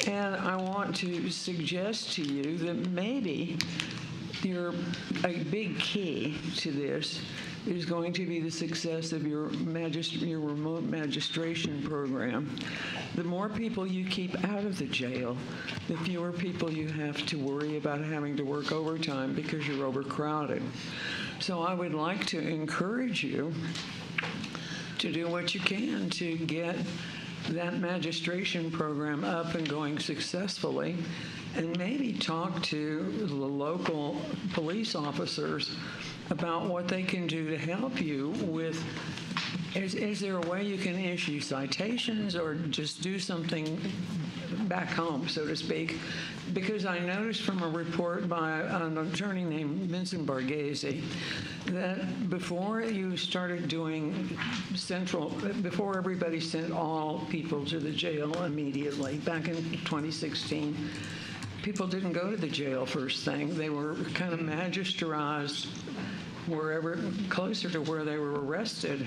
And I want to suggest to you that maybe a big key to this is going to be the success of your remote magistration program. The more people you keep out of the jail, the fewer people you have to worry about having to work overtime because you're overcrowded. So I would like to encourage you to do what you can to get that magistration program up and going successfully, and maybe talk to the local police officers about what they can do to help you with. Is there a way you can issue citations or just do something back home, so to speak? Because I noticed from a report by an attorney named Vincent Borghese that before you started doing before everybody sent all people to the jail immediately, back in 2016, people didn't go to the jail first thing. They were kind of magistrarized wherever, closer to where they were arrested.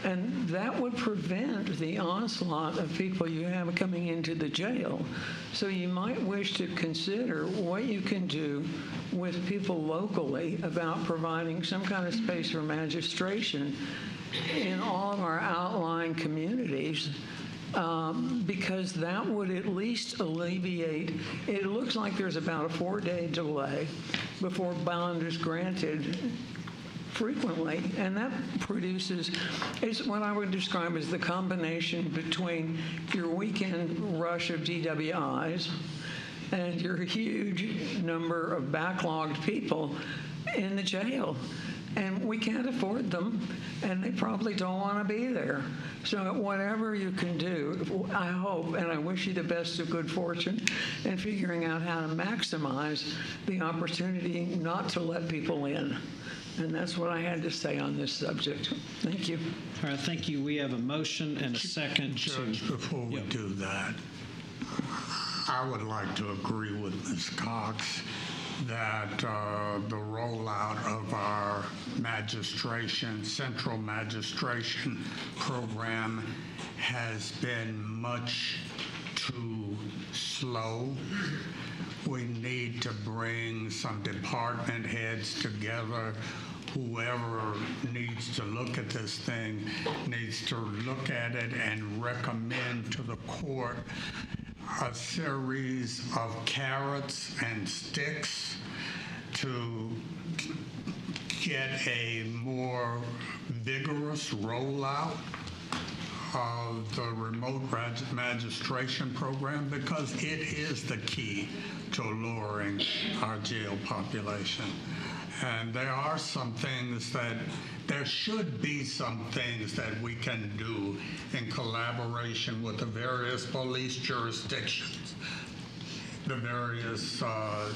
And that would prevent the onslaught of people you have coming into the jail. So you might wish to consider what you can do with people locally about providing some kind of space for magistration in all of our outlying communities, because that would at least alleviate. It looks like there's about a 4-day delay before bond is granted frequently, and that produces is what I would describe as the combination between your weekend rush of DWIs and your huge number of backlogged people in the jail. And we can't afford them, and they probably don't want to be there. So whatever you can do, I hope, and I wish you the best of good fortune in figuring out how to maximize the opportunity not to let people in. And that's what I had to say on this subject. Thank you. All right, thank you. We have a motion and a second. Judge, before we do that, I would like to agree with Ms. Cox that the rollout of our central magistration program has been much too slow. We need to bring some department heads together whoever needs to look at this thing needs to look at it and recommend to the court a series of carrots and sticks to get a more vigorous rollout of the remote magistration program, because it is the key to lowering our jail population. And there should be some things that we can do in collaboration with the various police jurisdictions, the various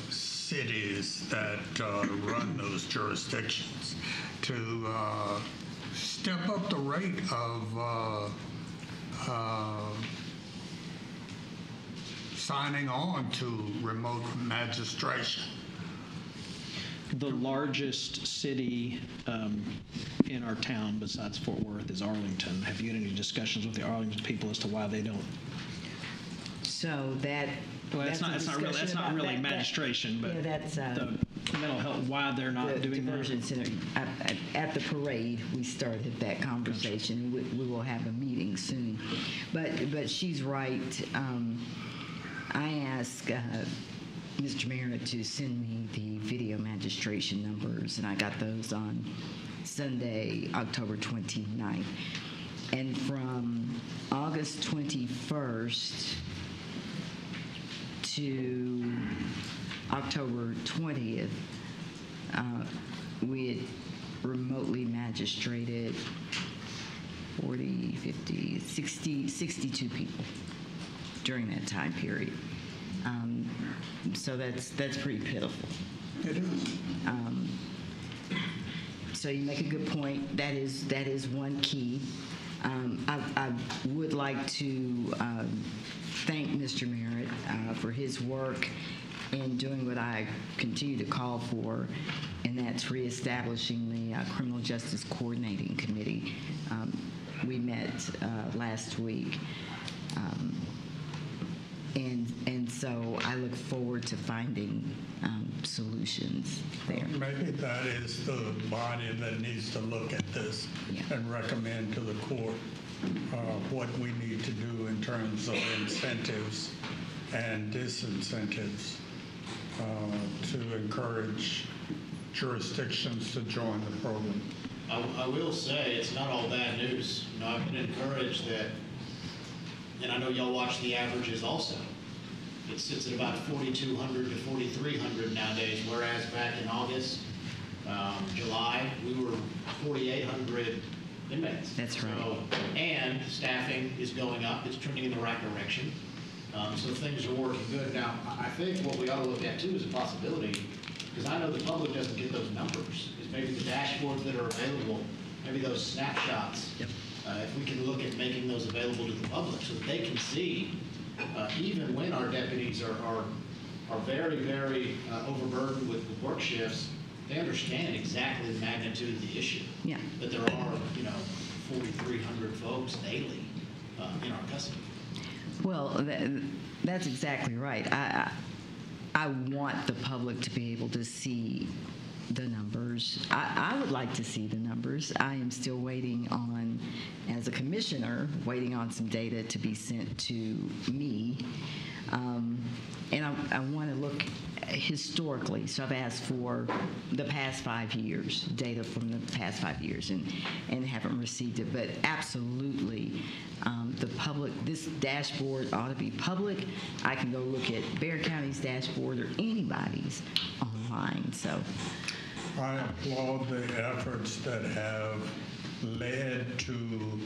cities that run those jurisdictions, to step up the rate of signing on to remote magistration. The largest city in our town besides Fort Worth is Arlington. Have you had any discussions with the Arlington people as to why they don't? So that. Well, that's not really magistration, but that's the mental health. Why they're not doing diversion center. At the parade, we started that conversation. We will have a meeting soon, but she's right. I asked Mr. Merritt to send me the video magistration numbers, and I got those on Sunday, October 29th. And from August 21st to October 20th, we had remotely magistrated 40, 50, 60, 62 people during that time period. So that's pretty pitiful. It is. So you make a good point. That is one key. I would like to thank Mr. Merritt for his work in doing what I continue to call for, and that's reestablishing the Criminal Justice Coordinating Committee. We met last week. And so I look forward to finding solutions there. Maybe that is the body that needs to look at this and recommend to the court what we need to do in terms of incentives and disincentives to encourage jurisdictions to join the program. I will say it's not all bad news. I've been encouraged that, and I know y'all watch the averages also. It sits at about 4,200 to 4,300 nowadays, whereas back in August, July, we were 4,800 inmates. That's right. So, and staffing is going up. It's trending in the right direction. So things are working good. Now, I think what we ought to look at, too, is a possibility, because I know the public doesn't get those numbers, is maybe the dashboards that are available, maybe those snapshots. Yep. If we can look at making those available to the public so that they can see, even when our deputies are very, very overburdened with work shifts, they understand exactly the magnitude of the issue. Yeah. That there are, 4,300 folks daily in our custody. Well, that's exactly right. I want the public to be able to see the numbers. I would like to see the numbers. I am still waiting on, as a commissioner, waiting on some data to be sent to me. And I want to look historically. So I've asked for the past 5 years, data from the past 5 years, and haven't received it. But absolutely, the public, this dashboard ought to be public. I can go look at Bexar County's dashboard or anybody's online. So I applaud the efforts that have led to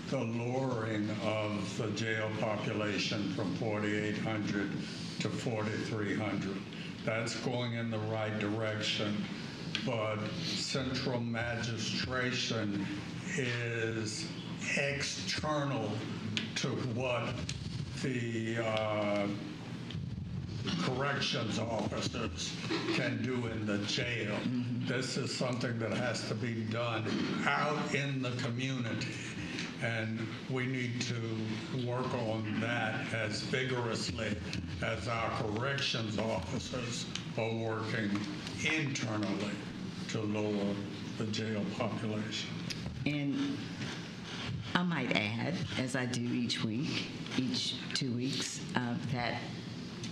the lowering of the jail population from 4,800 to 4,300. That's going in the right direction, but central magistration is external to what the corrections officers can do in the jail. This is something that has to be done out in the community, and we need to work on that as vigorously as our corrections officers are working internally to lower the jail population. And I might add, as I do each week, each 2 weeks, that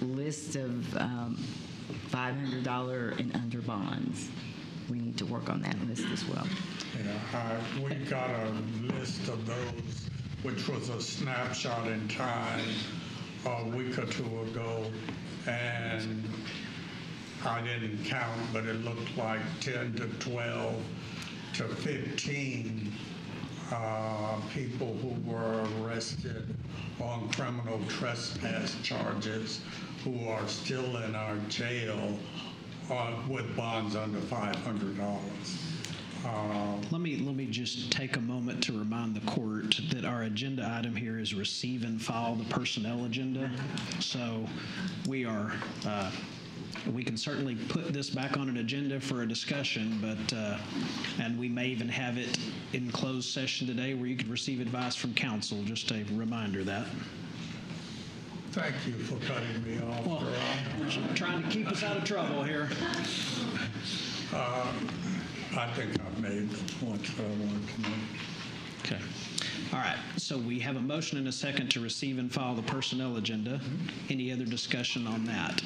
list of $500 and under bonds. We need to work on that list as well. Yeah, we got a list of those, which was a snapshot in time a week or two ago, and I didn't count, but it looked like 10 to 12 to 15 people who were arrested on criminal trespass charges who are still in our jail with bonds under $500. Let me just take a moment to remind the court that our agenda item here is receive and file the personnel agenda. So we are, we can certainly put this back on an agenda for a discussion, but, and we may even have it in closed session today where you can receive advice from counsel. Just a reminder of that. Thank you for cutting me off. Well, trying to keep us out of trouble here. I think I've made the points that I wanted to make. Okay. All right. So we have a motion and a second to receive and file the personnel agenda. Any other discussion on that?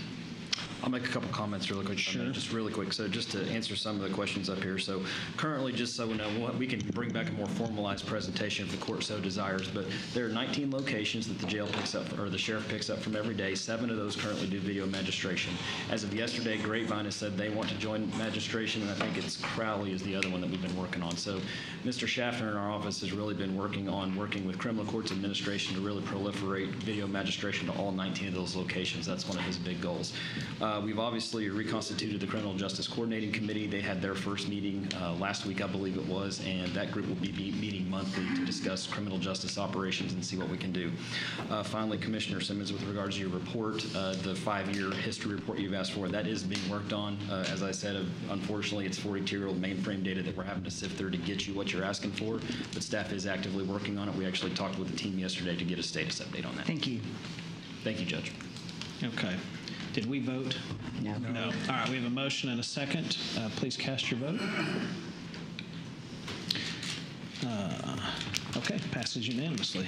I'll make a couple comments really quick. Sure. Just really quick. So just to answer some of the questions up here. So currently, just so we know, we can bring back a more formalized presentation if the court so desires, but there are 19 locations that the jail picks up, or the sheriff picks up from every day. 7 of those currently do video magistration. As of yesterday, Grapevine has said they want to join magistration, and I think it's Crowley is the other one that we've been working on. So Mr. Schaffner in our office has really been working with criminal courts administration to really proliferate video magistration to all 19 of those locations. That's one of his big goals. We've obviously reconstituted the Criminal Justice Coordinating Committee. They had their first meeting last week, I believe it was, and that group will be meeting monthly to discuss criminal justice operations and see what we can do. Finally, Commissioner Simmons, with regards to your report, the 5-year history report you've asked for, that is being worked on. As I said, unfortunately, it's 42-year-old mainframe data that we're having to sift through to get you what you're asking for, but staff is actively working on it. We actually talked with the team yesterday to get a status update on that. Thank you. Thank you, Judge. Okay. Did we vote? No. No. All right, we have a motion and a second. Please cast your vote. Okay, passes unanimously.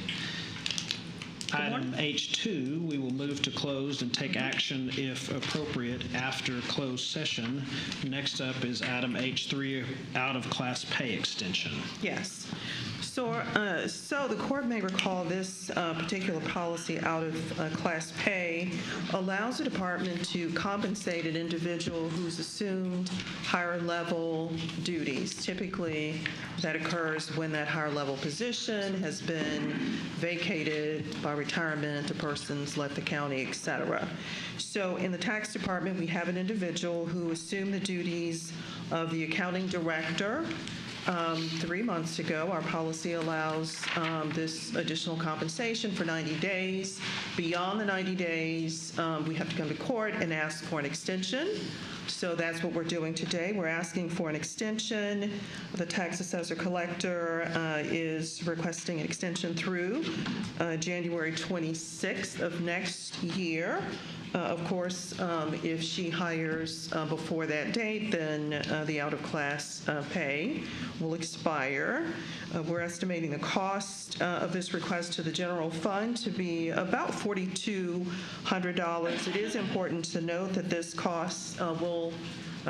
Item H2, we will move to closed and take action if appropriate after closed session. Next up is item H3, out of class pay extension. Yes. So the court may recall this particular policy out of class pay allows the department to compensate an individual who's assumed higher level duties. Typically, that occurs when that higher level position has been vacated by retirement, a person's left the county, et cetera. So in the tax department, we have an individual who assumed the duties of the accounting director. 3 months ago, our policy allows this additional compensation for 90 days. Beyond the 90 days, we have to come to court and ask for an extension. So that's what we're doing today. We're asking for an extension. The tax assessor collector is requesting an extension through January 26th of next year. Of course, if she hires before that date, then the out-of-class pay will expire. We're estimating the cost of this request to the general fund to be about $4,200. It is important to note that this cost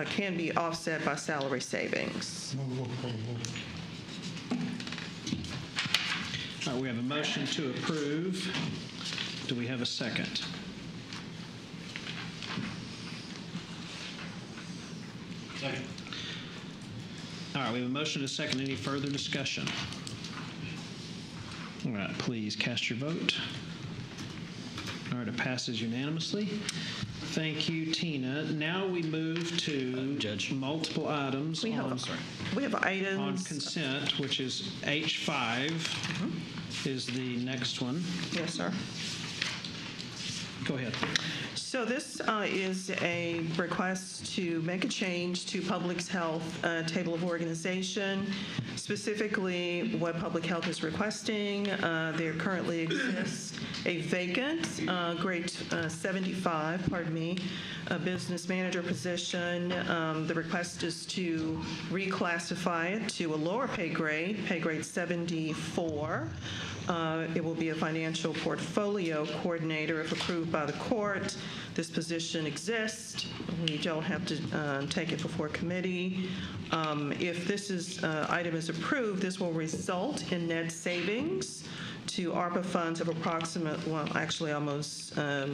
can be offset by salary savings. All right, we have a motion to approve. Do we have a second? Second. All right, we have a motion to second. Any further discussion? All right, please cast your vote. All right, it passes unanimously. Thank you, Tina. Now we move to Judge. Multiple items We have items on consent, which is H5 is the next one. Yes, sir. Go ahead. So this is a request to make a change to Public Health Table of Organization. Specifically, what Public Health is requesting, there currently exists a vacant grade 75, a business manager position. The request is to reclassify it to a lower pay grade 74. It will be a financial portfolio coordinator if approved by the court. This position exists. We don't have to take it before committee. If this item is approved, this will result in net savings to ARPA funds of almost, a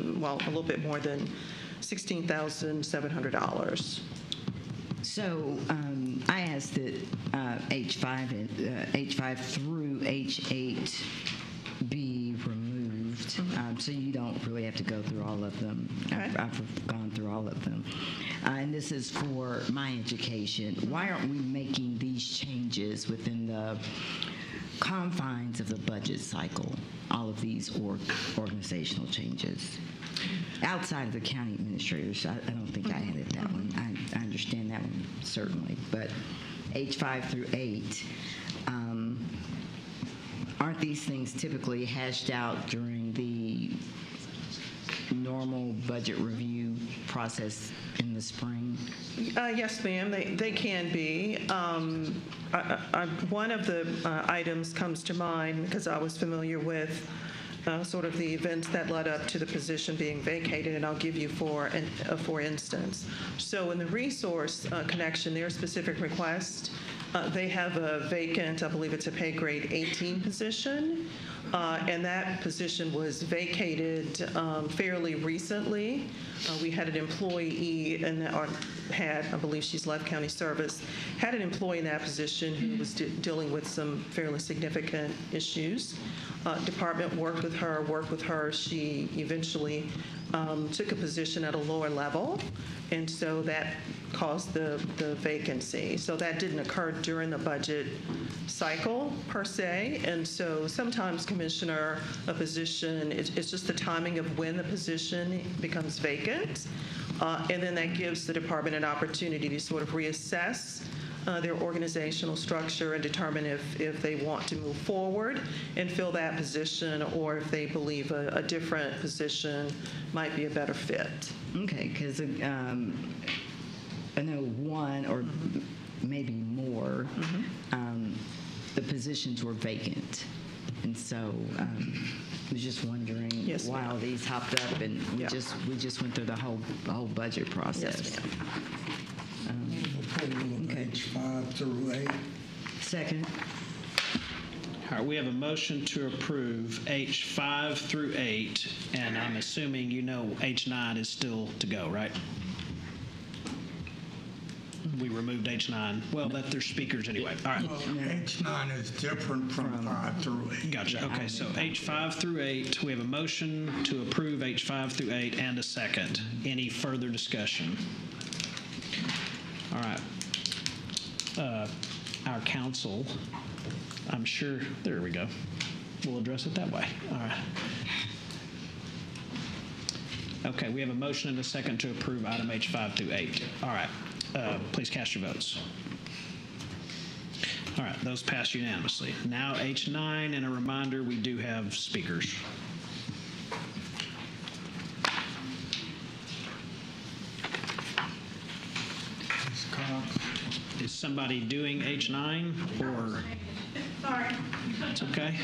little bit more than $16,700. So I asked that H5 through H8 be removed, so you don't really have to go through all of them. Okay. I've gone through all of them. And this is for my education. Why aren't we making these changes within the confines of the budget cycle, all of these organizational changes? Outside of the county administrators, I don't think I added that one. I understand that one, certainly. But H5 through 8, aren't these things typically hashed out during the normal budget review process in the spring? Yes, ma'am, they can be. One of the items comes to mind because I was familiar with sort of the events that led up to the position being vacated, and I'll give you for instance. So in the resource connection, their specific request, they have a vacant, I believe it's a pay grade 18 position, and that position was vacated fairly recently. We had an employee, I believe she's left county service, had an employee in that position who was dealing with some fairly significant issues. Department worked with her. She eventually took a position at a lower level, and so that caused the vacancy. So that didn't occur during the budget cycle per se, and so sometimes, Commissioner, a position, it's just the timing of when the position becomes vacant, and then that gives the department an opportunity to sort of reassess their organizational structure and determine if they want to move forward and fill that position, or if they believe a different position might be a better fit. Okay, because I know one or maybe more, the positions were vacant. And so I was just wondering why all these hopped up, and we just went through the whole budget process. Yes, Okay. H5 through 8. Second. All right, we have a motion to approve H5 through 8, and I'm assuming you know H9 is still to go, right? We removed H9. Well, there's speakers anyway. All right. H9 is different from 5 through 8. Gotcha. Okay, so H5 through 8, we have a motion to approve H5 through 8 and a second. Any further discussion? All right. Our council, I'm sure, there we go. We'll address it that way. All right. Okay, we have a motion and a second to approve item H5 through 8. All right. Please cast your votes. All right, those pass unanimously. Now H9, and a reminder, we do have speakers. Is somebody doing H9 or? Sorry. It's okay.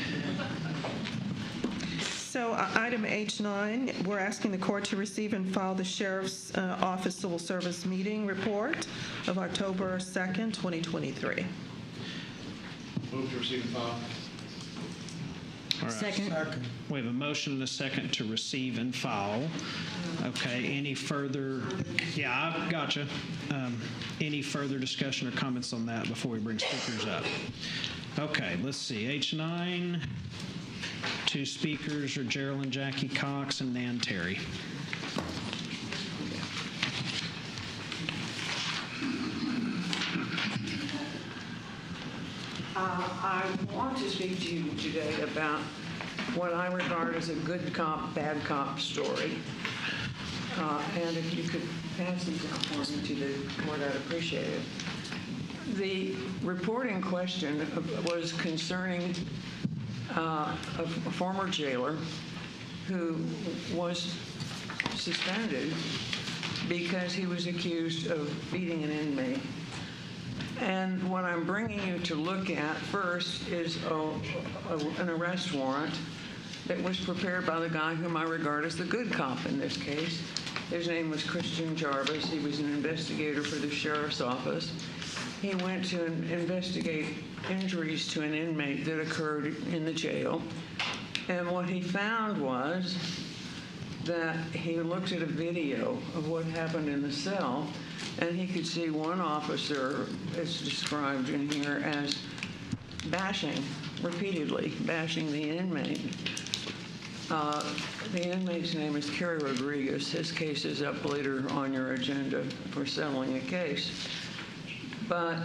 So item H9, we're asking the court to receive and file the Sheriff's Office Civil Service meeting report of October 2nd, 2023. Move to receive and file. All right. Second. We have a motion and a second to receive and file. Okay, any further? Yeah, I've gotcha. Any further discussion or comments on that before we bring speakers up? Okay, let's see. H9, two speakers are Geraldine Jackie Cox and Nan Terry. I want to speak to you today about what I regard as a good cop, bad cop story. and if you could pass these out for me to the board, I'd appreciate it. The report in question was concerning a former jailer who was suspended because he was accused of beating an inmate. And what I'm bringing you to look at first is an arrest warrant that was prepared by the guy whom I regard as the good cop in this case. His name was Christian Jarvis. He was an investigator for the sheriff's office. He went to investigate injuries to an inmate that occurred in the jail. And what he found was that he looked at a video of what happened in the cell, and he could see one officer, as described in here, as repeatedly bashing the inmate. The inmate's name is Kerry Rodriguez. His case is up later on your agenda for settling a case. But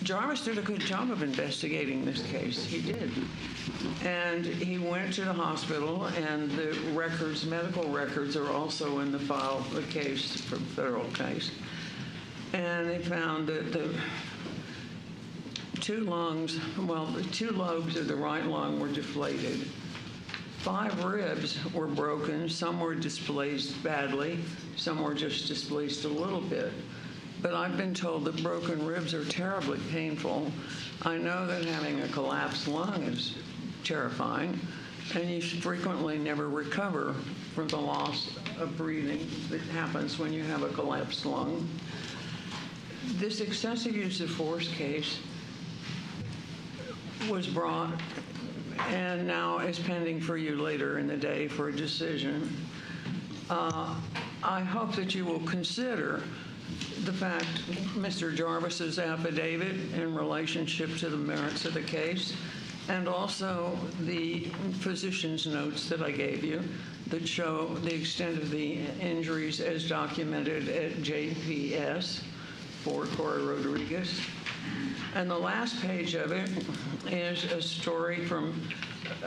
Jarvis did a good job of investigating this case. He did. And he went to the hospital, and the records, medical records, are also in the file of the case, for federal case. And they found that the two lobes of the right lung were deflated. 5 ribs were broken. Some were displaced badly. Some were just displaced a little bit. But I've been told that broken ribs are terribly painful. I know that having a collapsed lung is terrifying, and you frequently never recover from the loss of breathing that happens when you have a collapsed lung. This excessive use of force case was brought and now is pending for you later in the day for a decision. I hope that you will consider the fact Mr. Jarvis's affidavit in relationship to the merits of the case, and also the physician's notes that I gave you that show the extent of the injuries as documented at JPS for Corey Rodriguez. And the last page of it is a story from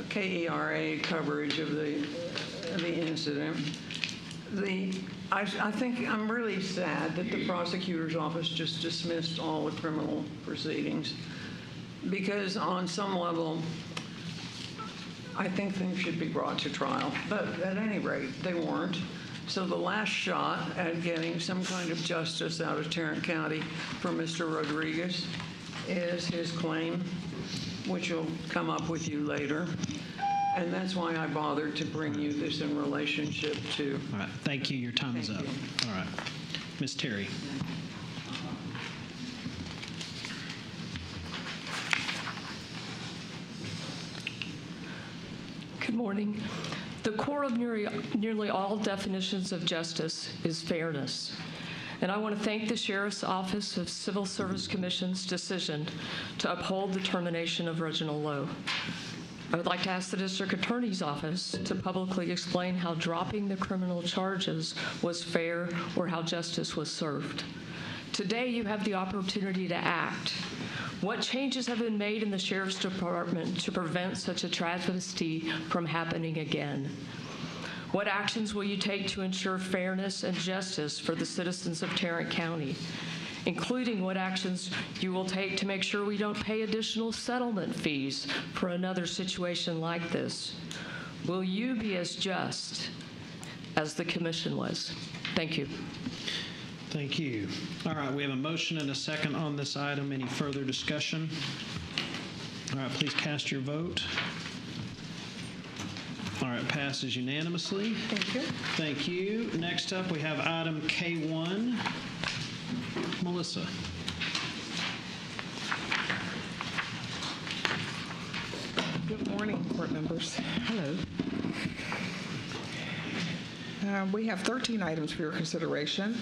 KERA coverage of the incident. I think I'm really sad that the prosecutor's office just dismissed all the criminal proceedings, because on some level, I think things should be brought to trial. But at any rate, they weren't. So the last shot at getting some kind of justice out of Tarrant County for Mr. Rodriguez is his claim, which will come up with you later. And that's why I bothered to bring you this in relationship to. All right. Thank you. Your time is up. All right. Ms. Terry. Good morning. The core of nearly all definitions of justice is fairness. And I want to thank the Sheriff's Office of Civil Service Commission's decision to uphold the termination of Reginald Lowe. I would like to ask the District Attorney's Office to publicly explain how dropping the criminal charges was fair or how justice was served. Today, you have the opportunity to act. What changes have been made in the Sheriff's Department to prevent such a travesty from happening again? What actions will you take to ensure fairness and justice for the citizens of Tarrant County, including what actions you will take to make sure we don't pay additional settlement fees for another situation like this? Will you be as just as the Commission was? Thank you. Thank you. All right, we have a motion and a second on this item. Any further discussion? All right, please cast your vote. All right, passes unanimously. Thank you. Thank you. Next up, we have item K1. Melissa. Good morning, court members. Hello. We have 13 items for your consideration.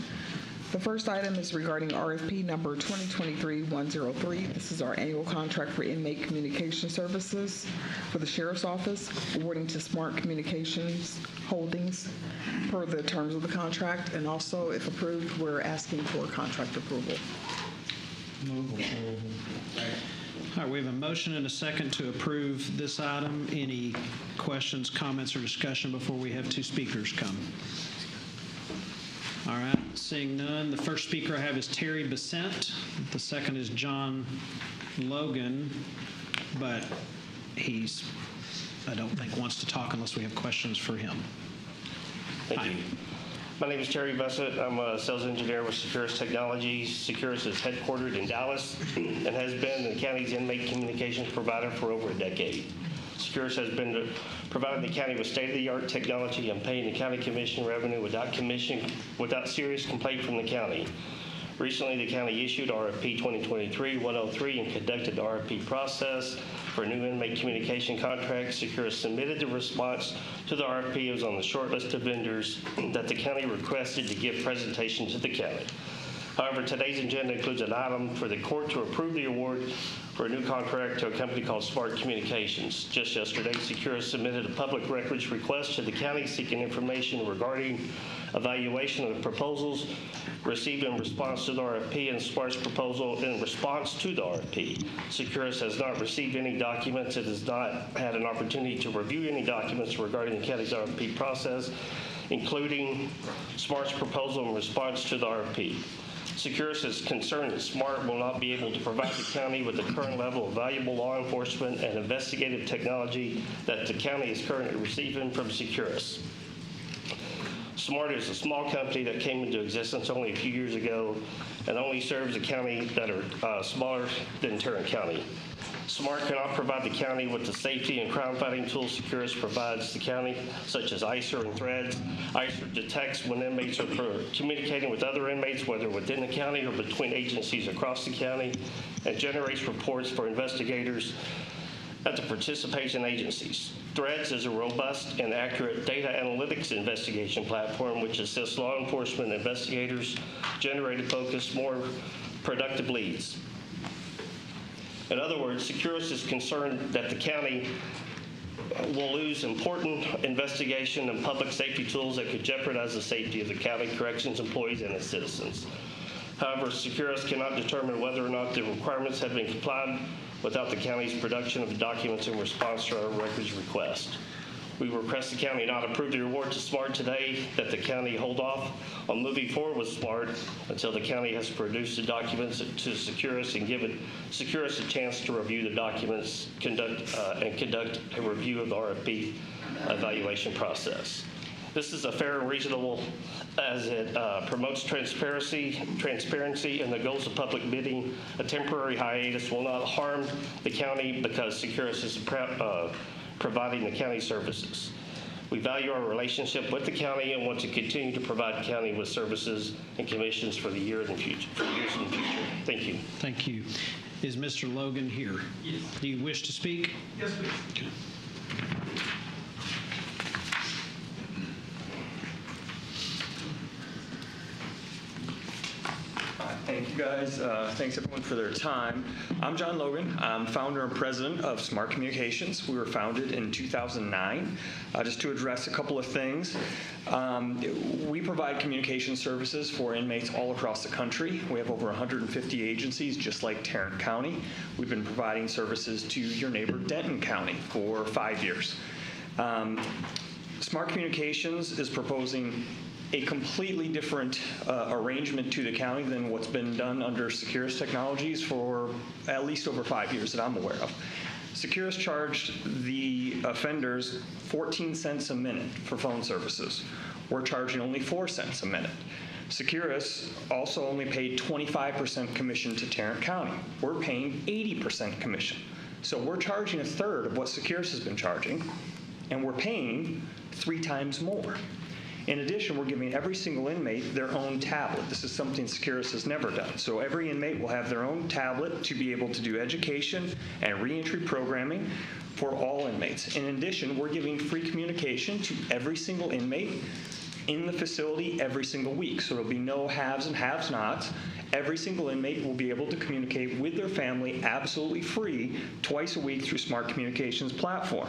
The first item is regarding RFP number 2023-103. This is our annual contract for inmate communication services for the Sheriff's Office, awarding to Smart Communications Holdings per the terms of the contract. And also, if approved, we're asking for contract approval. Move approval. All right, we have a motion and a second to approve this item. Any questions, comments, or discussion before we have two speakers come? All right, seeing none. The first speaker I have is Terry Besant. The second is John Logan, but he's, I don't think, wants to talk unless we have questions for him. Thank you. My name is Terry Besant. I'm a sales engineer with Securus Technologies. Securus is headquartered in Dallas and has been the county's inmate communications provider for over a decade. Securus has been providing the county with state-of-the-art technology and paying the county commission revenue without serious complaint from the county. Recently, the county issued RFP 2023-103 and conducted the RFP process for a new inmate communication contract. Securus submitted the response to the RFP. It was on the short list of vendors that the county requested to give presentation to the county. However, today's agenda includes an item for the court to approve the award for a new contract to a company called Smart Communications. Just yesterday, Securus submitted a public records request to the county seeking information regarding evaluation of the proposals received in response to the RFP and Smart's proposal in response to the RFP. Securus has not received any documents. It has not had an opportunity to review any documents regarding the county's RFP process, including Smart's proposal in response to the RFP. Securus is concerned that Smart will not be able to provide the county with the current level of valuable law enforcement and investigative technology that the county is currently receiving from Securus. Smart is a small company that came into existence only a few years ago and only serves the county that are smaller than Tarrant County. Smart cannot provide the county with the safety and crime-fighting tools Securus provides the county, such as ISER and threads. ISER detects when inmates are communicating with other inmates, whether within the county or between agencies across the county, and generates reports for investigators at the participation agencies. Threads is a robust and accurate data analytics investigation platform which assists law enforcement investigators generate and focus more productive leads. In other words, Securus is concerned that the county will lose important investigation and public safety tools that could jeopardize the safety of the county corrections employees and its citizens. However, Securus cannot determine whether or not the requirements have been complied without the county's production of the documents in response to our records request. We request the county not approve the award to Smart today, that the county hold off on moving forward with Smart until the county has produced the documents to Securus and given Securus a chance to review the documents conduct a review of the RFP evaluation process. This is a fair and reasonable as it promotes transparency and the goals of public bidding. A temporary hiatus will not harm the county because Securus is providing the county services. We value our relationship with the county and want to continue to provide the county with services and commissions for the years in the future. Thank you. Thank you. Is Mr. Logan here? Yes. Do you wish to speak? Yes, please. Okay. Thank you, guys. Thanks, everyone, for their time. I'm John Logan. I'm founder and president of Smart Communications. We were founded in 2009. Just to address a couple of things, we provide communication services for inmates all across the country. We have over 150 agencies, just like Tarrant County. We've been providing services to your neighbor, Denton County, for 5 years. Smart Communications is proposing a completely different arrangement to the county than what's been done under Securus Technologies for at least over 5 years that I'm aware of. Securus charged the offenders 14 cents a minute for phone services. We're charging only 4 cents a minute. Securus also only paid 25% commission to Tarrant County. We're paying 80% commission. So we're charging a third of what Securus has been charging, and we're paying 3 times more. In addition, we're giving every single inmate their own tablet. This is something Securus has never done. So every inmate will have their own tablet to be able to do education and reentry programming for all inmates. In addition, we're giving free communication to every single inmate in the facility every single week. So there'll be no haves and have-nots. Every single inmate will be able to communicate with their family absolutely free twice a week through Smart Communications platform.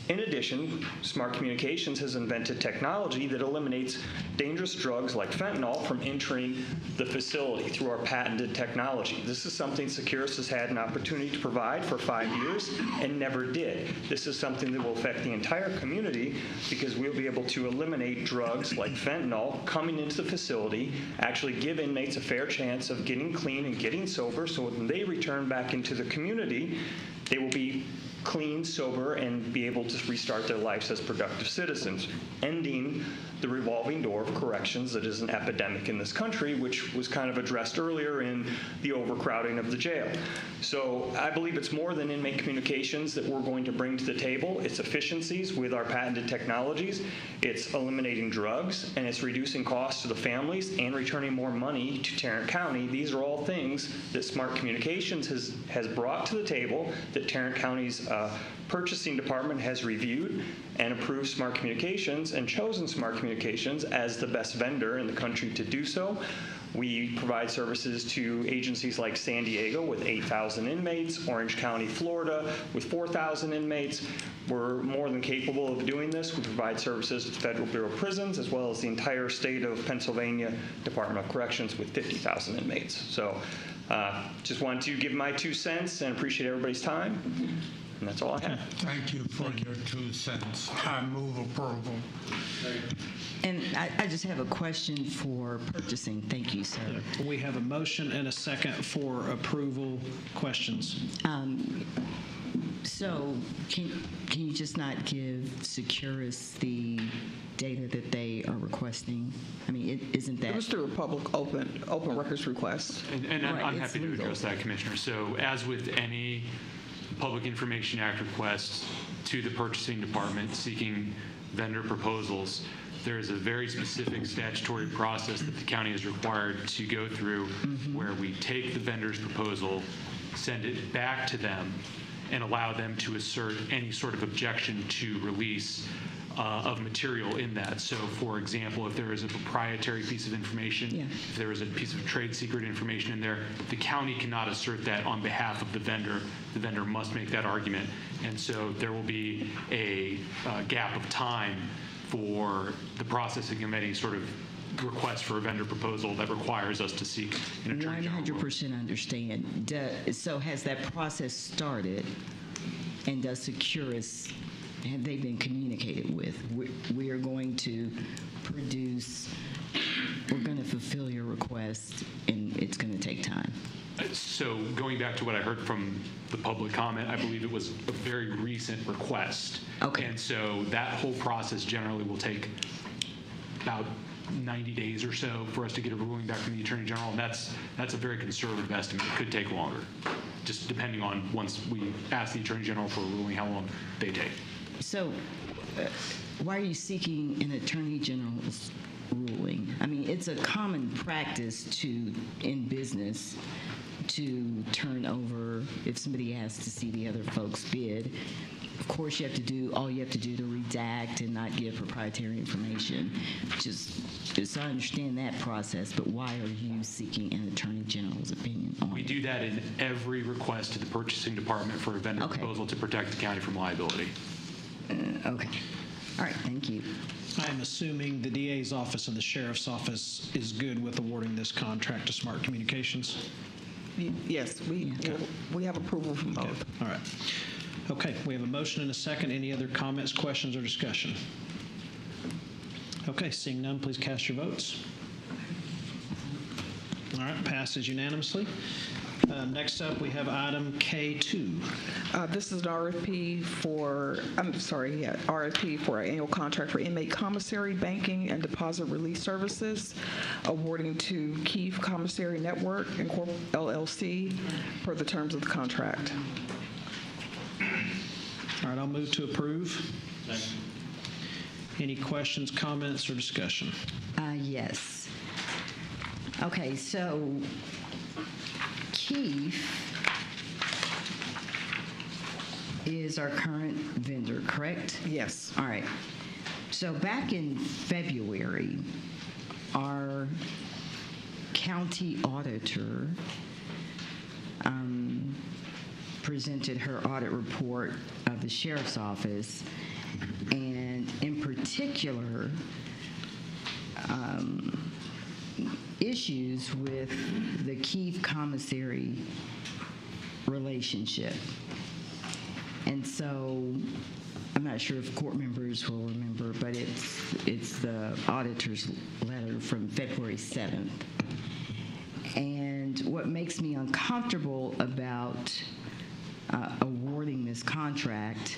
In addition, Smart Communications has invented technology that eliminates dangerous drugs like fentanyl from entering the facility through our patented technology. This is something Securus has had an opportunity to provide for 5 years and never did. This is something that will affect the entire community because we'll be able to eliminate drugs like fentanyl coming into the facility, actually give inmates a fair chance of getting clean and getting sober, so when they return back into the community, they will be clean, sober, and be able to restart their lives as productive citizens, ending the revolving door of corrections that is an epidemic in this country, which was kind of addressed earlier in the overcrowding of the jail. So I believe it's more than inmate communications that we're going to bring to the table. It's efficiencies with our patented technologies, it's eliminating drugs, and it's reducing costs to the families and returning more money to Tarrant County. These are all things that Smart Communications has brought to the table, that Tarrant County's purchasing department has reviewed and approved Smart Communications and chosen Smart Communications as the best vendor in the country to do so. We provide services to agencies like San Diego with 8,000 inmates, Orange County, Florida with 4,000 inmates. We're more than capable of doing this. We provide services to the Federal Bureau of Prisons as well as the entire state of Pennsylvania Department of Corrections with 50,000 inmates. So just wanted to give my 2 cents and appreciate everybody's time. And that's all I have. Thank you for your 2 cents. I move approval. And I just have a question for purchasing. Thank you, sir. We have a motion and a second for approval. Questions? So can you just not give Securus the data that they are requesting? I mean, isn't that... It was through a public open records request. And I'm happy to address that, Commissioner. So as with any Public Information Act requests to the purchasing department seeking vendor proposals, there is a very specific statutory process that the county is required to go through where we take the vendor's proposal, send it back to them, and allow them to assert any sort of objection to release of material in that. So, for example, if there is a proprietary piece of information, if there is a piece of trade secret information in there, the county cannot assert that on behalf of the vendor. The vendor must make that argument. And so there will be a gap of time for the processing of any sort of request for a vendor proposal that requires us to seek an attorney general. 100% understand. So has that process started, and does Securus, have they been communicated with? We are going to produce, we're going to fulfill your request, and it's going to take time. So going back to what I heard from the public comment, I believe it was a very recent request. Okay. And so that whole process generally will take about 90 days or so for us to get a ruling back from the Attorney General, and that's a very conservative estimate. It could take longer, just depending on once we ask the Attorney General for a ruling, how long they take. So why are you seeking an Attorney General's ruling? I mean, it's a common practice in business to turn over if somebody asks to see the other folks bid. Of course, all you have to do to redact and not give proprietary information. So I understand that process, but why are you seeking an Attorney General's opinion on it? We do that in every request to the purchasing department for a vendor proposal to protect the county from liability. Okay. All right, thank you. I am assuming the DA's office and the Sheriff's office is good with awarding this contract to Smart Communications? Yes, we have approval from both. Okay. All right. Okay, we have a motion and a second. Any other comments, questions, or discussion? Okay, seeing none, please cast your votes. All right, passes unanimously. Next up, we have item K2. This is an RFP for our annual contract for inmate commissary, banking, and deposit release services, awarding to Keefe Commissary Network, LLC, per the terms of the contract. All right, I'll move to approve. Second. Any questions, comments, or discussion? Yes. Okay, so Keefe is our current vendor, correct? Yes. All right. So back in February, our county auditor presented her audit report of the sheriff's office, and in particular, issues with the Keith Commissary relationship. And so I'm not sure if court members will remember, but it's the auditor's letter from February 7th. And what makes me uncomfortable about awarding this contract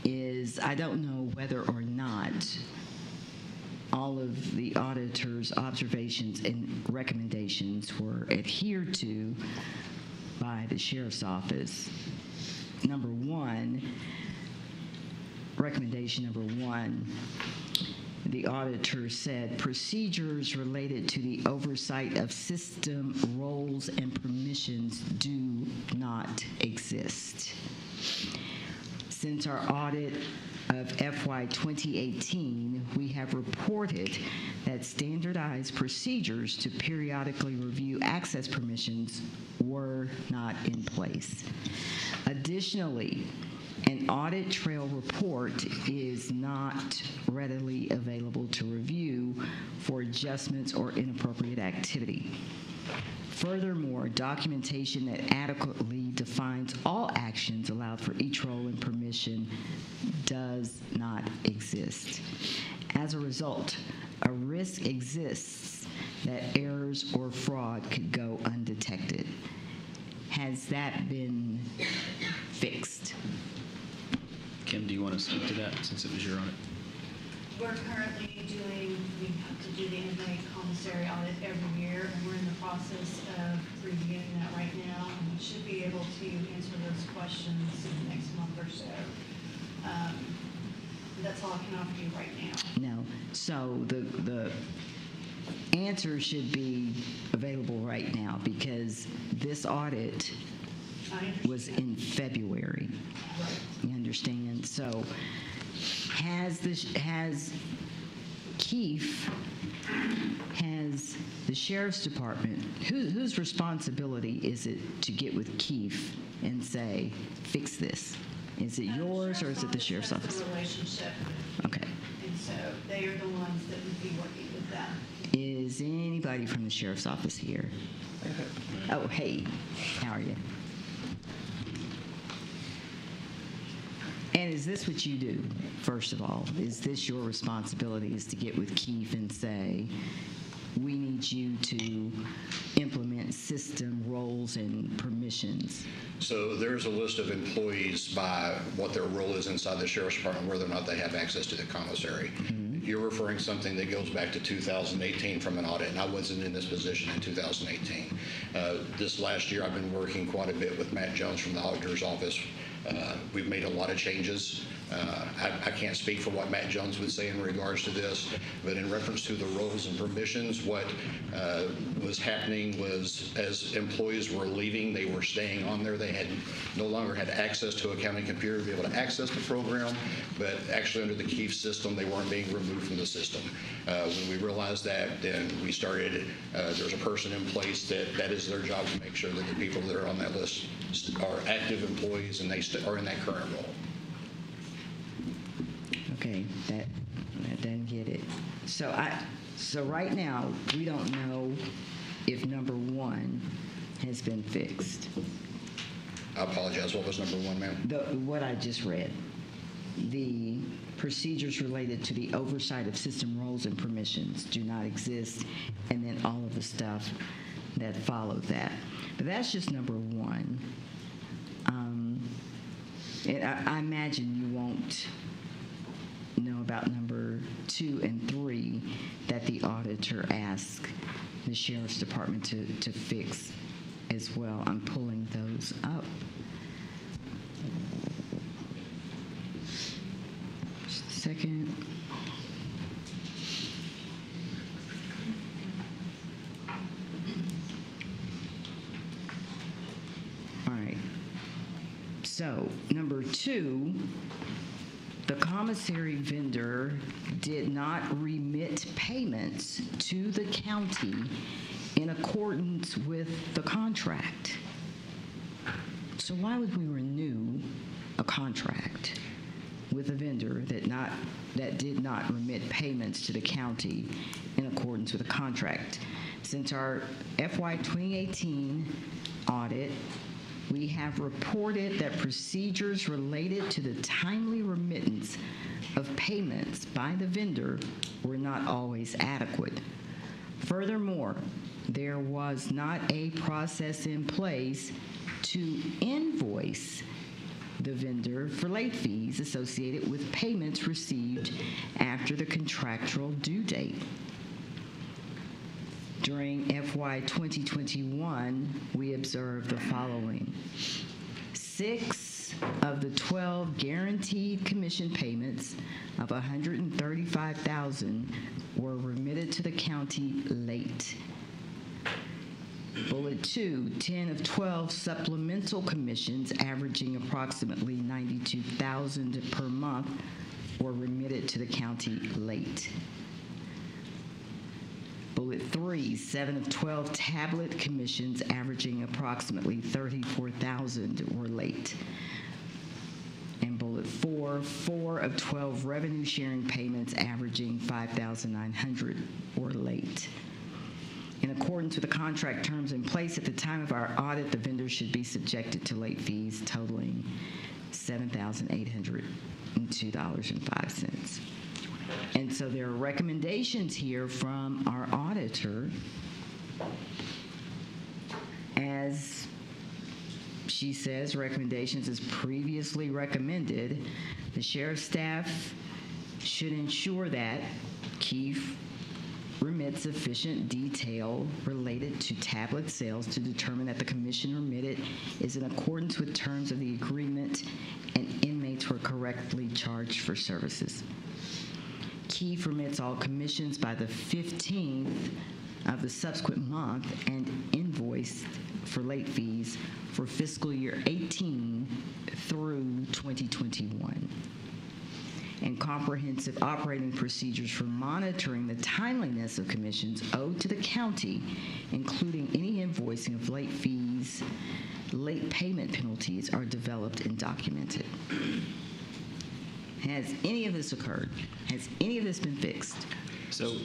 is I don't know whether or not all of the auditor's observations and recommendations were adhered to by the sheriff's office. Number one, recommendation number one, the auditor said procedures related to the oversight of system roles and permissions do not exist. Since our audit of FY 2018, we have reported that standardized procedures to periodically review access permissions were not in place. Additionally, an audit trail report is not readily available to review for adjustments or inappropriate activity. Furthermore, documentation that adequately defines all actions allowed for each role and permission does not exist. As a result, a risk exists that errors or fraud could go undetected. Has that been fixed? Kim, do you want to speak to that since it was your audit? We're currently we have to do the inmate commissary audit every year, and we're in the process of reviewing that right now, and we should be able to answer those questions in the next month or so. That's all I can offer you right now. No. So the answer should be available right now because this audit was in February. Right. You understand? So has the sheriff's department, whose responsibility is it to get with Keith and say, fix this? Is it yours or is it the sheriff's office? The relationship. Okay. And so they are the ones that would be working with that. Is anybody from the sheriff's office here? Oh, hey, how are you? And is this what you do, first of all? Is this your responsibility, is to get with Keith and say, we need you to implement system roles and permissions? So there's a list of employees by what their role is inside the sheriff's department, whether or not they have access to the commissary. Mm-hmm. You're referring to something that goes back to 2018 from an audit, and I wasn't in this position in 2018. This last year, I've been working quite a bit with Matt Jones from the auditor's office. We've made a lot of changes. I can't speak for what Matt Jones would say in regards to this, but in reference to the roles and permissions, what was happening was as employees were leaving, they were staying on there. They no longer had access to a county computer to be able to access the program, but actually under the Keith system, they weren't being removed from the system. When we realized that, then we started, there's a person in place that is their job to make sure that the people that are on that list are active employees and they are in that current role. Okay, that doesn't get it. So right now, we don't know if number one has been fixed. I apologize. What was number one, ma'am? What I just read. The procedures related to the oversight of system roles and permissions do not exist, and then all of the stuff that followed that. But that's just number one. And I imagine you won't know about number 2 and 3 that the auditor asked the sheriff's department to fix as well. I'm pulling those up. Just a second. All right. So, number 2, the commissary vendor did not remit payments to the county in accordance with the contract. So why would we renew a contract with a vendor that did not remit payments to the county in accordance with the contract? Since our FY 2018 audit, we have reported that procedures related to the timely remittance of payments by the vendor were not always adequate. Furthermore, there was not a process in place to invoice the vendor for late fees associated with payments received after the contractual due date. During FY 2021, we observed the following. 6 of the 12 guaranteed commission payments of $135,000 were remitted to the county late. Bullet 2, 10 of 12 supplemental commissions averaging approximately $92,000 per month were remitted to the county late. Bullet 3, 7 of 12 tablet commissions averaging approximately $34,000 were late. And bullet 4, 4 of 12 revenue sharing payments averaging $5,900 were late. In accordance with the contract terms in place at the time of our audit, the vendor should be subjected to late fees totaling $7,802.05. And so there are recommendations here from our auditor. As she says, recommendations as previously recommended, the sheriff's staff should ensure that Keefe remit sufficient detail related to tablet sales to determine that the commission remitted is in accordance with terms of the agreement and inmates were correctly charged for services. Keefe remits all commissions by the 15th of the subsequent month and invoiced for late fees for fiscal year 18 through 2021. And comprehensive operating procedures for monitoring the timeliness of commissions owed to the county, including any invoicing of late fees, late payment penalties, are developed and documented. Has any of this occurred? Has any of this been fixed? So,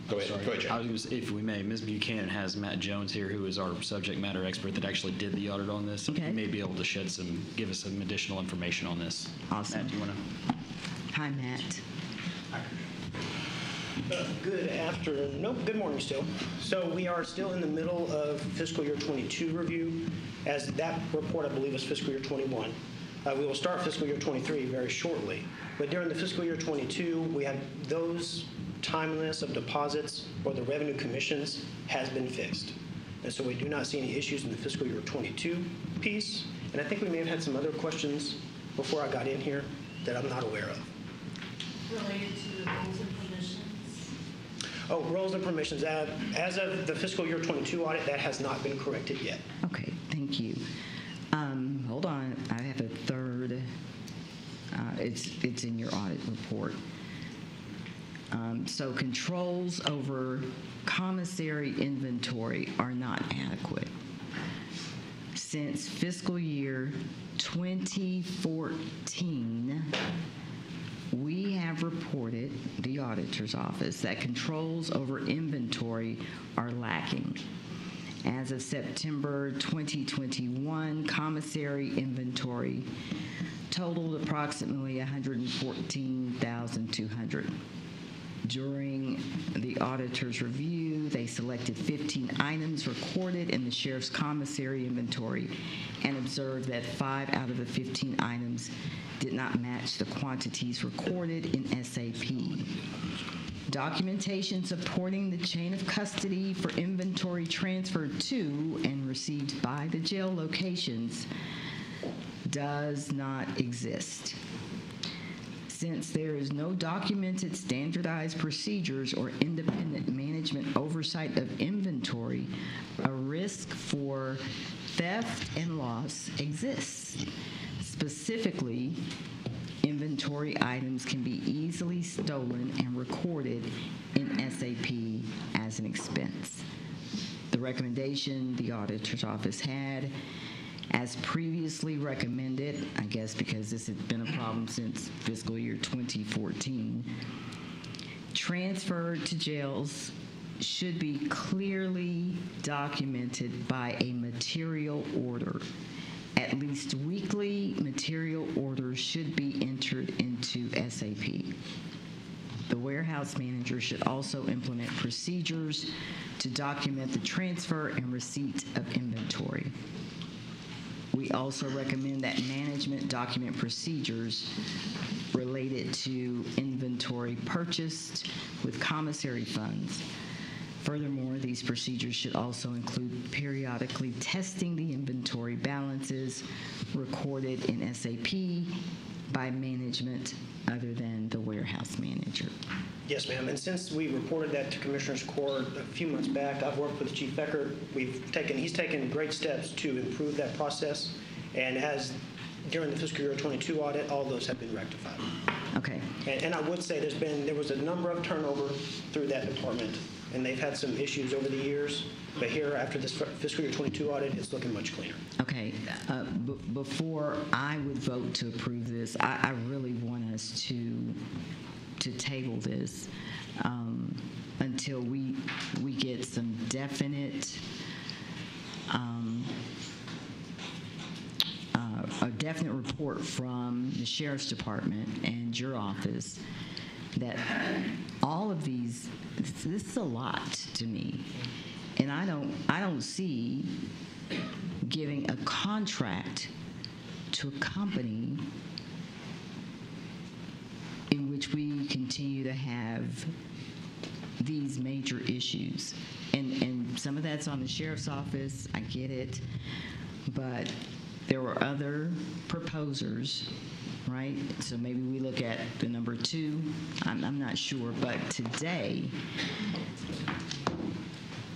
Go ahead, Joe. I was going to say, if we may, Ms. Buchanan has Matt Jones here, who is our subject matter expert that actually did the audit on this. Okay. He may be able to give us some additional information on this. Awesome. Matt, do you want to? Hi, Matt. Good afternoon. Nope, good morning still. So we are still in the middle of fiscal year 22 review, as that report, I believe, is fiscal year 21. We will start fiscal year 23 very shortly. But during the fiscal year 22, we have those timeliness of deposits or the revenue commissions has been fixed. And so we do not see any issues in the fiscal year 22 piece. And I think we may have had some other questions before I got in here that I'm not aware of. Related to the roles and permissions? Oh, roles and permissions. As of the fiscal year 22 audit, that has not been corrected yet. Okay, thank you. Hold on, I have a third. It's in your audit report. So controls over commissary inventory are not adequate. Since fiscal year 2014, we have reported, the auditor's office, that controls over inventory are lacking. As of September 2021, commissary inventory totaled approximately $114,200. During the auditor's review, they selected 15 items recorded in the sheriff's commissary inventory and observed that 5 out of the 15 items did not match the quantities recorded in SAP. Documentation supporting the chain of custody for inventory transferred to and received by the jail locations does not exist. Since there is no documented standardized procedures or independent management oversight of inventory, a risk for theft and loss exists. Specifically, inventory inventory items can be easily stolen and recorded in SAP as an expense. The recommendation the auditor's office had, as previously recommended, I guess because this has been a problem since fiscal year 2014, transfer to jails should be clearly documented by a material order. At least weekly material orders should be entered into SAP. The warehouse manager should also implement procedures to document the transfer and receipt of inventory. We also recommend that management document procedures related to inventory purchased with commissary funds. Furthermore, these procedures should also include periodically testing the inventory balances recorded in SAP by management other than the warehouse manager. Yes, ma'am. And since we reported that to Commissioners Court a few months back, I've worked with Chief Eckert. He's taken great steps to improve that process, and as during the fiscal year 22 audit, all those have been rectified. Okay. And I would say there was a number of turnover through that department, and they've had some issues over the years. But here, after this fiscal year 22 audit, it's looking much cleaner. Okay. Before I would vote to approve this, I really want us to table this until we get some definite a definite report from the Sheriff's Department and your office that all of these, this is a lot to me. And I don't see giving a contract to a company in which we continue to have these major issues. And some of that's on the Sheriff's Office, I get it, but there were other proposers, right? So maybe we look at the number 2, I'm not sure, but today,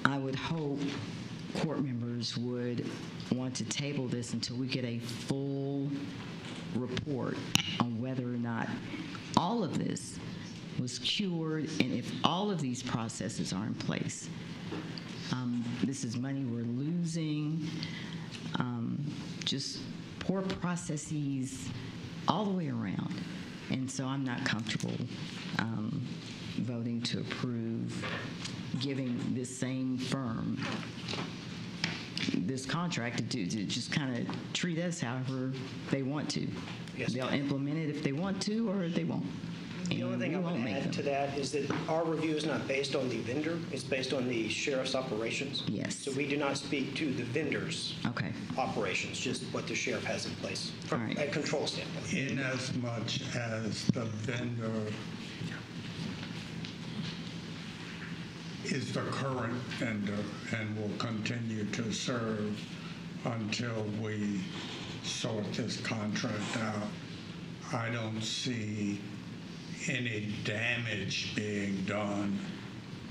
I would hope court members would want to table this until we get a full report on whether or not all of this was cured and if all of these processes are in place. This is money we're losing, just poor processes all the way around. And so I'm not comfortable voting to approve giving this same firm this contract to just kind of treat us however they want to. Yes. They'll implement it if they want to, or they won't. The only thing I would add to that is that our review is not based on the vendor, it's based on the sheriff's operations. Yes. So we do not speak to the vendor's operations, just what the sheriff has in place from a control standpoint. In as much as the vendor is the current vendor and will continue to serve until we sort this contract out, I don't see any damage being done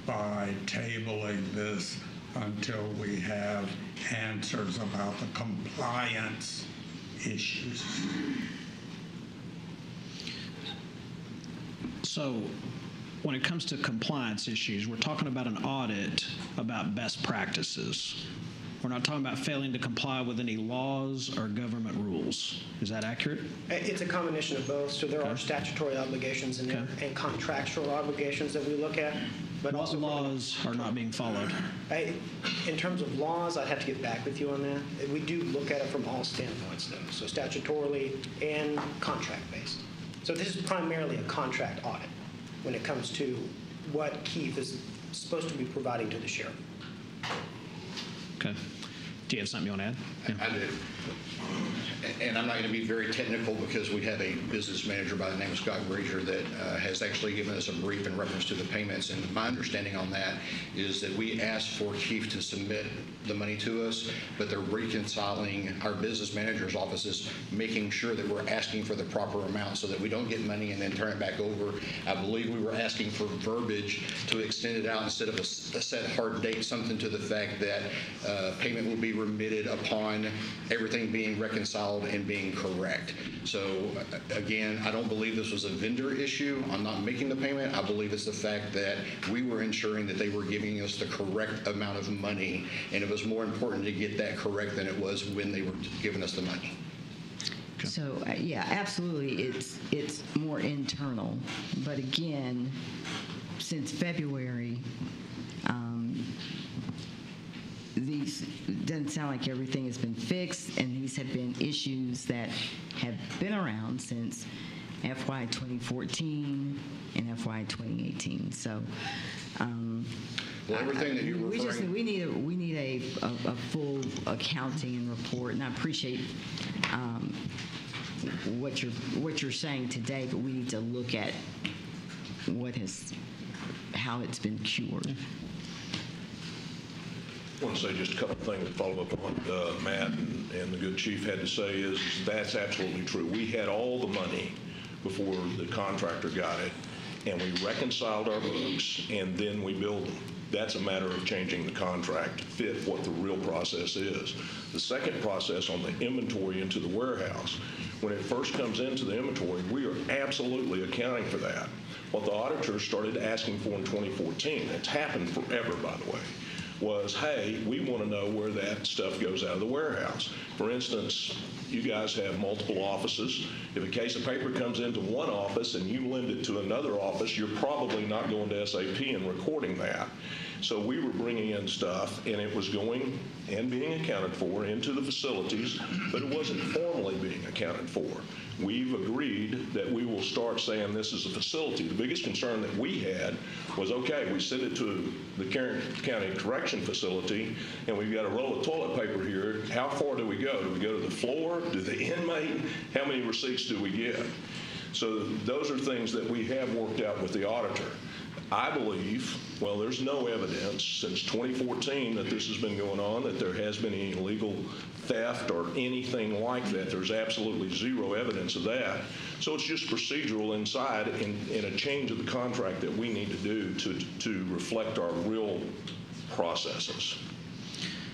by tabling this until we have answers about the compliance issues. So when it comes to compliance issues, we're talking about an audit about best practices. We're not talking about failing to comply with any laws or government rules. Is that accurate? It's a combination of both. So there are statutory obligations in there and contractual obligations that we look at. But what laws are not being followed? In terms of laws, I'd have to get back with you on that. We do look at it from all standpoints, though. So statutorily and contract-based. So this is primarily a contract audit when it comes to what Keith is supposed to be providing to the sheriff. Okay. Do you have something you want to add? I do. And I'm not going to be very technical because we have a business manager by the name of Scott Grazier that has actually given us a brief in reference to the payments. And my understanding on that is that we asked for Keith to submit the money to us, but they're reconciling our business manager's offices, making sure that we're asking for the proper amount so that we don't get money and then turn it back over. I believe we were asking for verbiage to extend it out instead of a set hard date, something to the fact that payment will be remitted upon everything being reconciled filed and being correct. So again, I don't believe this was a vendor issue on not making the payment. I believe it's the fact that we were ensuring that they were giving us the correct amount of money, and it was more important to get that correct than it was when they were giving us the money. So, yeah, absolutely, it's more internal. But again, since February, these doesn't sound like everything has been fixed, and these have been issues that have been around since FY 2014 and FY 2018. So, well, everything that you're referring, we need a full accounting and report, and I appreciate what you're saying today, but we need to look at how it's been cured. I want to say just a couple of things to follow up on what Matt and the good chief had to say is that's absolutely true. We had all the money before the contractor got it, and we reconciled our books, and then we billed them. That's a matter of changing the contract to fit what the real process is. The second process on the inventory into the warehouse, when it first comes into the inventory, we are absolutely accounting for that. What the auditors started asking for in 2014, it's happened forever, by the way, was, hey, we want to know where that stuff goes out of the warehouse. For instance, you guys have multiple offices. If a case of paper comes into one office and you lend it to another office, you're probably not going to SAP and recording that. So we were bringing in stuff, and it was going and being accounted for into the facilities, but it wasn't formally being accounted for. We've agreed that we will start saying this is a facility. The biggest concern that we had was, okay, we send it to the Kern County Correction Facility, and we've got a roll of toilet paper here. How far do we go? Do we go to the floor? Do the inmate? How many receipts do we get? So those are things that we have worked out with the auditor. I believe, well, there's no evidence since 2014 that this has been going on, that there has been any illegal theft or anything like that. There's absolutely zero evidence of that. So it's just procedural inside in a change of the contract that we need to do to reflect our real processes.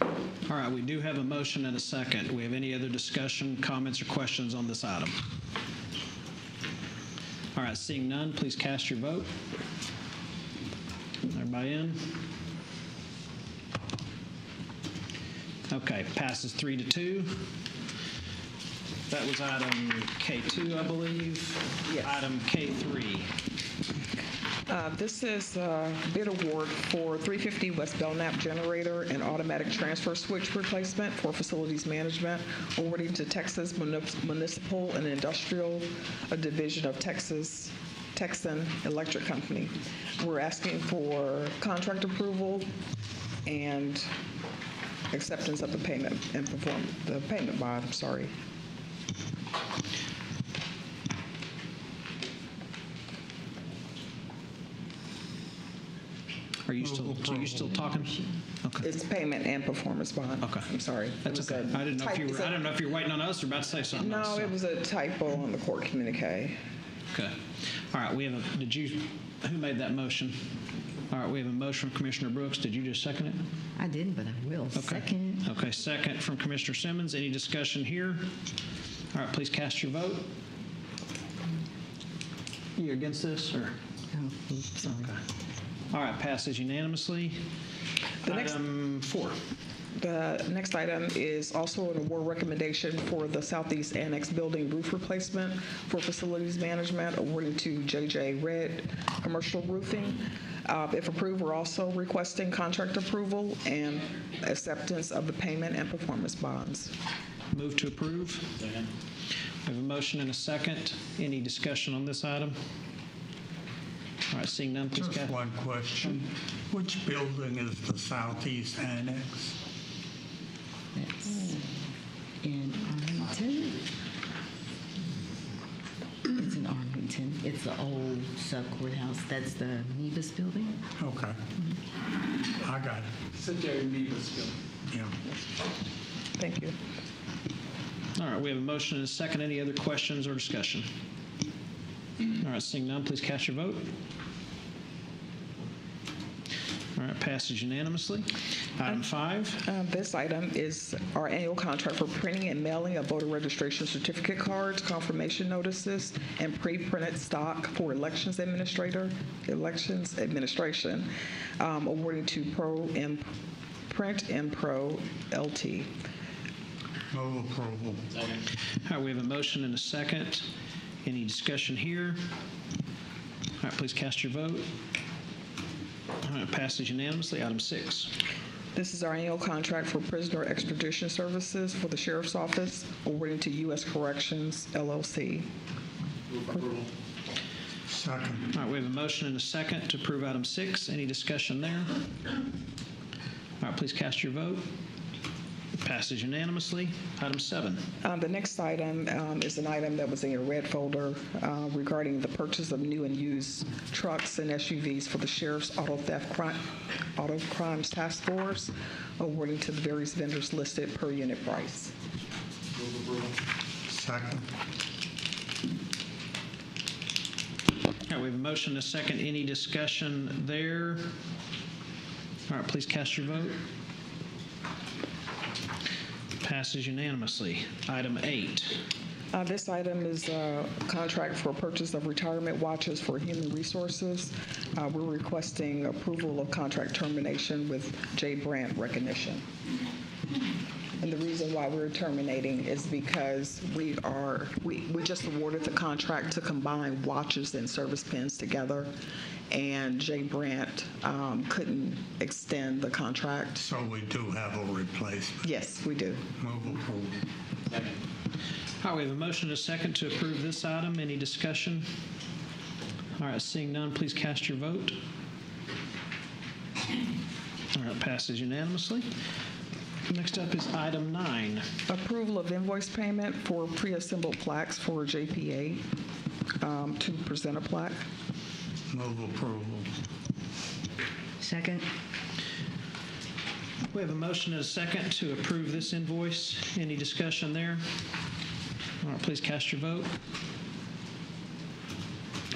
All right, we do have a motion and a second. Do we have any other discussion, comments, or questions on this item? All right, seeing none, please cast your vote. Everybody in? Okay, passes 3-2. That was item K2, I believe. Yes. Item K3. This is a bid award for 350 West Belknap generator and automatic transfer switch replacement for facilities management, awarding to Texas Municipal and Industrial, a division of Texan Electric Company. We're asking for contract approval and acceptance of the payment and the payment bond. I'm sorry. Are you still talking? Okay. It's payment and performance bond. Okay. I'm sorry. That's okay. I didn't know if you were waiting on us or about to say something else. No, it was a typo on the court communique. Okay. All right. Who made that motion? All right. We have a motion from Commissioner Brooks. Did you just second it? I didn't, but I will. Okay. Second. Okay. Second from Commissioner Simmons. Any discussion here? All right. Please cast your vote. You against this or? Oh, oops, sorry. Okay. All right. Passes unanimously. Item 4. The next item is also an award recommendation for the Southeast Annex building roof replacement for facilities management, awarding to JJ Red Commercial Roofing. If approved, we're also requesting contract approval and acceptance of the payment and performance bonds. Move to approve. We have a motion and a second. Any discussion on this item? All right, seeing none, please Just cast. one question. Which building is the Southeast Annex? That's in Arlington. It's in Arlington. It's the old sub-courthouse. That's the Nebus building. Okay. I got it. It's a Jerry Nebus building. Yeah. Thank you. All right, we have a motion and a second. Any other questions or discussion? All right, seeing none, please cast your vote. All right, passes unanimously. Item 5. This item is our annual contract for printing and mailing of voter registration certificate cards, confirmation notices, and pre-printed stock for elections administration, awarding to Print and Pro LT. Move approval. All right, we have a motion and a second. Any discussion here? All right, please cast your vote. All right, passes unanimously. Item 6. This is our annual contract for prisoner extradition services for the Sheriff's Office, awarding to U.S. Corrections, LLC. Move approval. Second. All right, we have a motion and a second to approve item 6. Any discussion there? All right, please cast your vote. Passes unanimously. Item 7. The next item is an item that was in your red folder regarding the purchase of new and used trucks and SUVs for the Sheriff's Auto Crimes Task Force, awarding to the various vendors listed per unit price. Move approval. Second. All right, we have a motion and a second. Any discussion there? All right, please cast your vote. Passes unanimously. Item 8. This item is a contract for purchase of retirement watches for human resources. We're requesting approval of contract termination with J. Brandt Recognition. And the reason why we're terminating is because we just awarded the contract to combine watches and service pins together, and J. Brandt couldn't extend the contract. So we do have a replacement. Yes, we do. Move approval. Second. All right, we have a motion and a second to approve this item. Any discussion? All right, seeing none, please cast your vote. All right, passes unanimously. Next up is item 9. Approval of invoice payment for pre-assembled plaques for JPA to present a plaque. Move approval. Second. We have a motion and a second to approve this invoice. Any discussion there? All right, please cast your vote.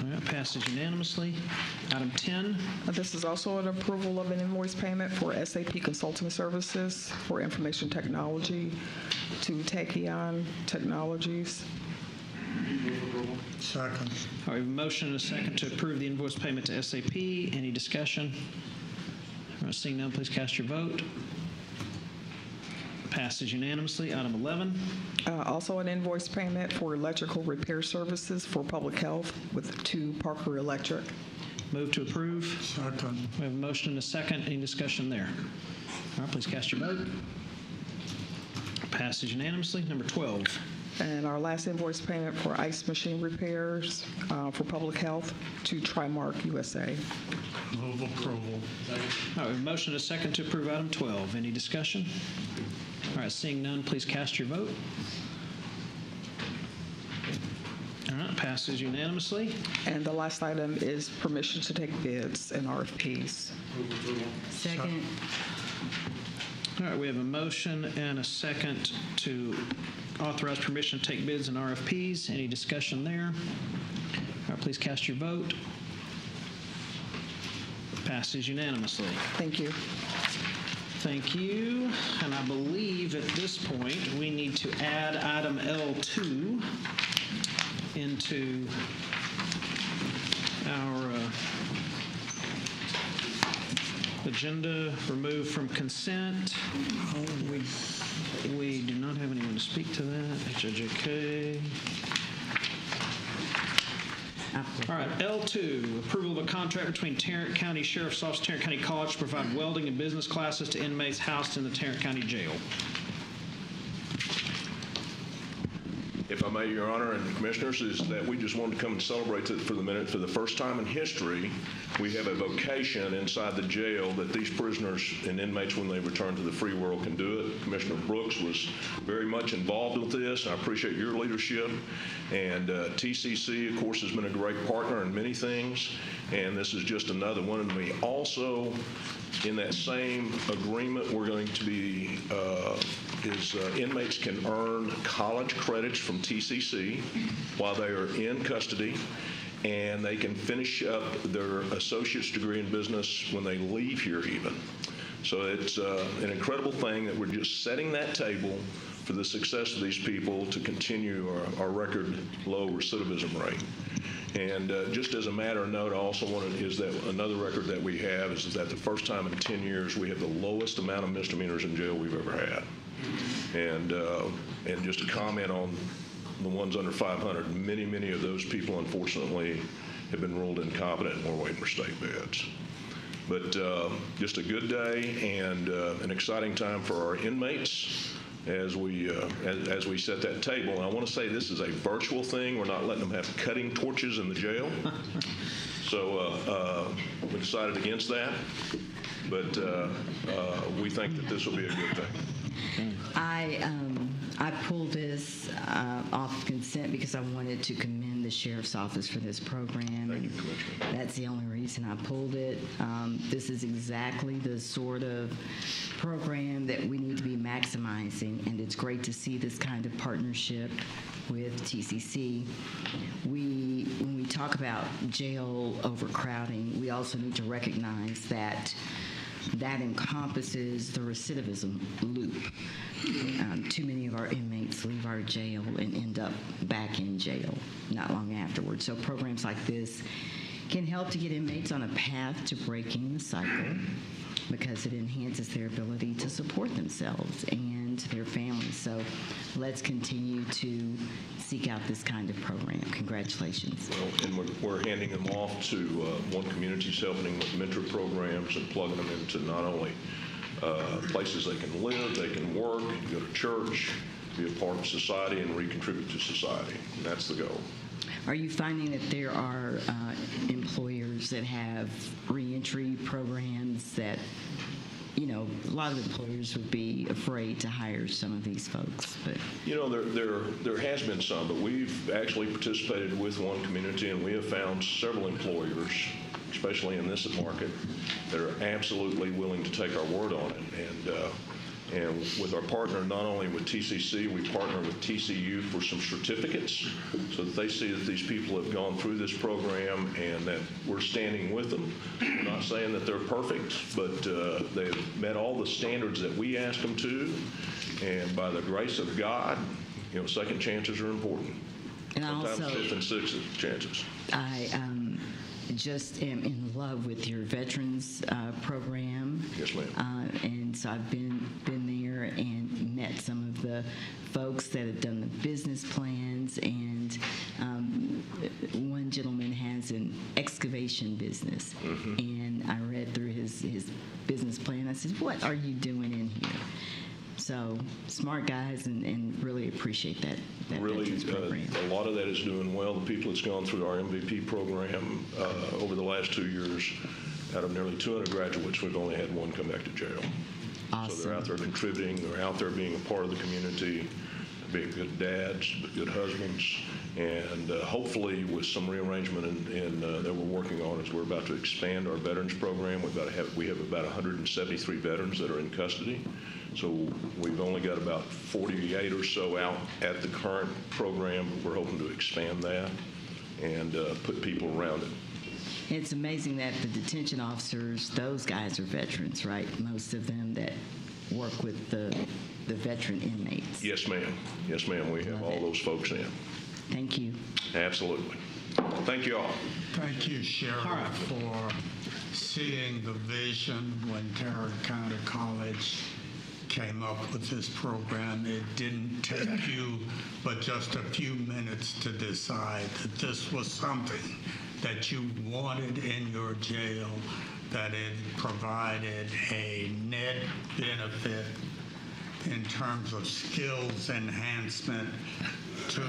All right, passes unanimously. Item 10. This is also an approval of an invoice payment for SAP Consulting Services for information technology to Tachion Technologies. Second. All right, we have a motion and a second to approve the invoice payment to SAP. Any discussion? All right, seeing none, please cast your vote. Passes unanimously. Item 11. Also an invoice payment for electrical repair services for public health to Parker Electric. Move to approve. Second. We have a motion and a second. Any discussion there? All right, please cast your vote. Passes unanimously. Number 12. And our last invoice payment for ice machine repairs for public health to Trimark USA. Move approval. All right, we have a motion and a second to approve item 12. Any discussion? All right, seeing none, please cast your vote. All right, passes unanimously. And the last item is permission to take bids and RFPs. Second. All right, we have a motion and a second to authorize permission to take bids and RFPs. Any discussion there? All right, please cast your vote. Passes unanimously. Thank you. Thank you. And I believe at this point we need to add item L2 into our agenda, removed from consent. We do not have anyone to speak to that. HJK. All right, L2, approval of a contract between Tarrant County Sheriff's Office, Tarrant County College to provide welding and business classes to inmates housed in the Tarrant County Jail. If I may, Your Honor and Commissioners, is that we just wanted to come and celebrate it for the minute. For the first time in history, we have a vocation inside the jail that these prisoners and inmates, when they return to the free world, can do it. Commissioner Brooks was very much involved with this, and I appreciate your leadership. And TCC, of course, has been a great partner in many things, and this is just another one. And we also, in that same agreement, we're going to be inmates can earn college credits from TCC while they are in custody, and they can finish up their associate's degree in business when they leave here even. So it's an incredible thing that we're just setting that table for the success of these people to continue our record low recidivism rate. And just as a matter of note, I also wanted is that another record that we have is that the first time in 10 years we have the lowest amount of misdemeanors in jail we've ever had. And just to comment on the ones under 500, many of those people, unfortunately, have been ruled incompetent and we're waiting for state beds. But just a good day and an exciting time for our inmates as we set that table. And I want to say this is a virtual thing. We're not letting them have cutting torches in the jail. So we decided against that. But we think that this will be a good thing. I pulled this off consent because I wanted to commend the Sheriff's Office for this program. Thank you, Commissioner. That's the only reason I pulled it. This is exactly the sort of program that we need to be maximizing, and it's great to see this kind of partnership with TCC. When we talk about jail overcrowding, we also need to recognize that encompasses the recidivism loop. Too many of our inmates leave our jail and end up back in jail not long afterwards. So programs like this can help to get inmates on a path to breaking the cycle because it enhances their ability to support themselves and their families. So let's continue to seek out this kind of program. Congratulations. Well, and we're handing them off to one community's helping with mentor programs and plugging them into not only places they can live, they can work, go to church, be a part of society, and recontribute to society. And that's the goal. Are you finding that there are employers that have reentry programs that, you know, a lot of employers would be afraid to hire some of these folks? But you know, there has been some, but we've actually participated with one community, and we have found several employers, especially in this market, that are absolutely willing to take our word on it. And with our partner, not only with TCC, we partner with TCU for some certificates so that they see that these people have gone through this program and that we're standing with them. We're not saying that they're perfect, but they've met all the standards that we ask them to. And by the grace of God, you know, second chances are important. And sometimes also, fifth and sixth chances. I just am in love with your veterans program. Yes, ma'am. And so I've been there and met some of the folks that have done the business plans. And one gentleman has an excavation business. Mm-hmm. And I read through his business plan. I said, what are you doing in here? So smart guys, and really appreciate that Really, veterans program. a lot of that is doing well. The people that's gone through our MVP program over the last 2 years, out of nearly 200 graduates, we've only had one come back to jail. Awesome. So they're out there contributing. They're out there being a part of the community, being good dads, good husbands, and hopefully with some rearrangement that we're working on is we're about to expand our veterans program. We have about 173 veterans that are in custody. So we've only got about 48 or so out at the current program. We're hoping to expand that and put people around it. It's amazing that the detention officers, those guys are veterans, right? Most of them that work with the veteran inmates. Yes, ma'am. Yes, ma'am. We have all those folks in. Thank you. Absolutely. Thank you all. Thank you, Sheriff, for seeing the vision when Tarrant County College came up with this program. It didn't take you but just a few minutes to decide that this was something that you wanted in your jail, that it provided a net benefit in terms of skills enhancement to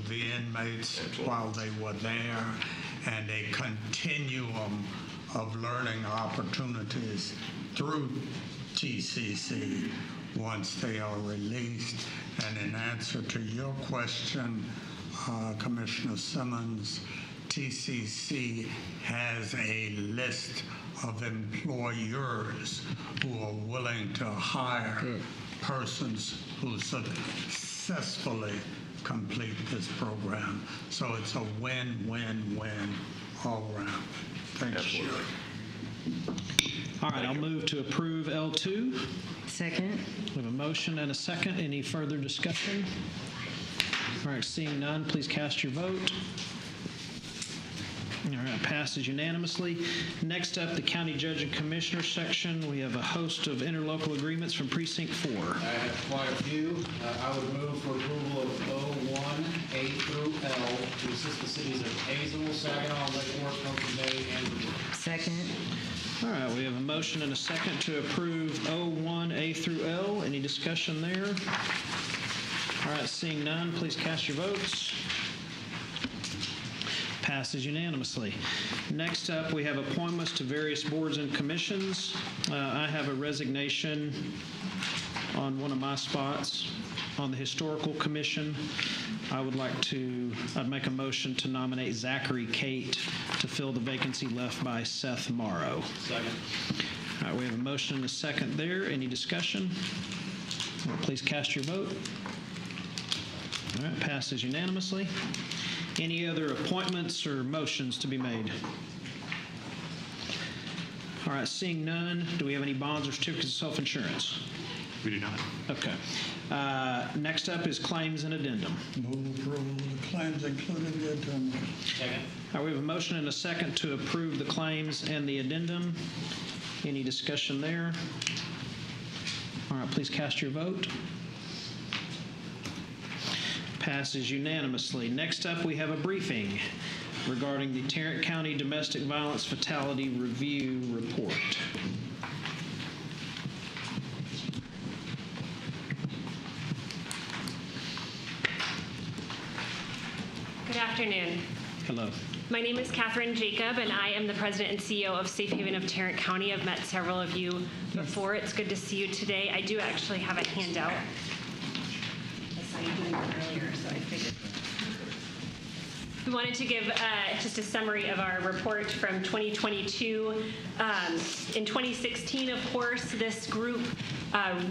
the inmates while they were there, and a continuum of learning opportunities through TCC once they are released. And in answer to your question, Commissioner Simmons, TCC has a list of employers who are willing to hire persons who successfully complete this program. So it's a win-win-win all around. Thanks, Shirley. All right, I'll move to approve L2. Second. We have a motion and a second. Any further discussion? All right, seeing none, please cast your vote. All right, passes unanimously. Next up, the County Judge and Commissioner section. We have a host of interlocal agreements from Precinct 4. I have quite a few. I would move for approval of O1, A through L to assist the cities of Hazel, Saginaw, Lake Worth, Oakland Bay, and Virginia. Second. All right, we have a motion and a second to approve O1, A through L. Any discussion there? All right, seeing none, please cast your votes. Passes unanimously. Next up, we have appointments to various boards and commissions. I have a resignation on one of my spots on the Historical Commission. I'd make a motion to nominate Zachary Kate to fill the vacancy left by Seth Morrow. Second. All right, we have a motion and a second there. Any discussion? Please cast your vote. All right, passes unanimously. Any other appointments or motions to be made? All right, seeing none, do we have any bonds or certificates of self-insurance? We do not. Okay. Next up is claims and addendum. Move approval of the claims included in the addendum. Second. All right, we have a motion and a second to approve the claims and the addendum. Any discussion there? All right, please cast your vote. Passes unanimously. Next up, we have a briefing regarding the Tarrant County Domestic Violence Fatality Review Report. Good afternoon. Hello. My name is Catherine Jacob, and I am the president and CEO of Safe Haven of Tarrant County. I've met several of you before. It's good to see you today. I do actually have a handout. I saw you doing it earlier, so I figured. We wanted to give just a summary of our report from 2022. In 2016, of course, this group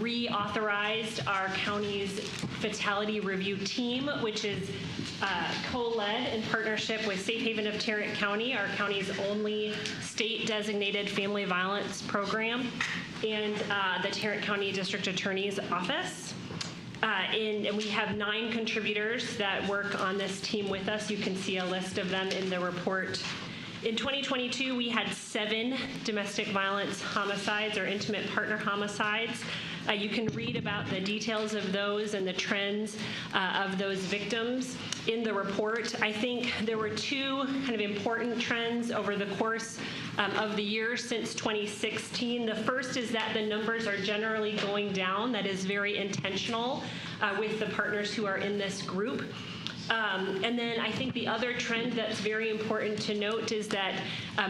reauthorized our county's fatality review team, which is co-led in partnership with Safe Haven of Tarrant County, our county's only state-designated family violence program, and the Tarrant County District Attorney's Office. And we have 9 contributors that work on this team with us. You can see a list of them in the report. In 2022, we had 7 domestic violence homicides or intimate partner homicides. You can read about the details of those and the trends of those victims in the report. I think there were 2 kind of important trends over the course of the year since 2016. The first is that the numbers are generally going down. That is very intentional with the partners who are in this group. And then I think the other trend that's very important to note is that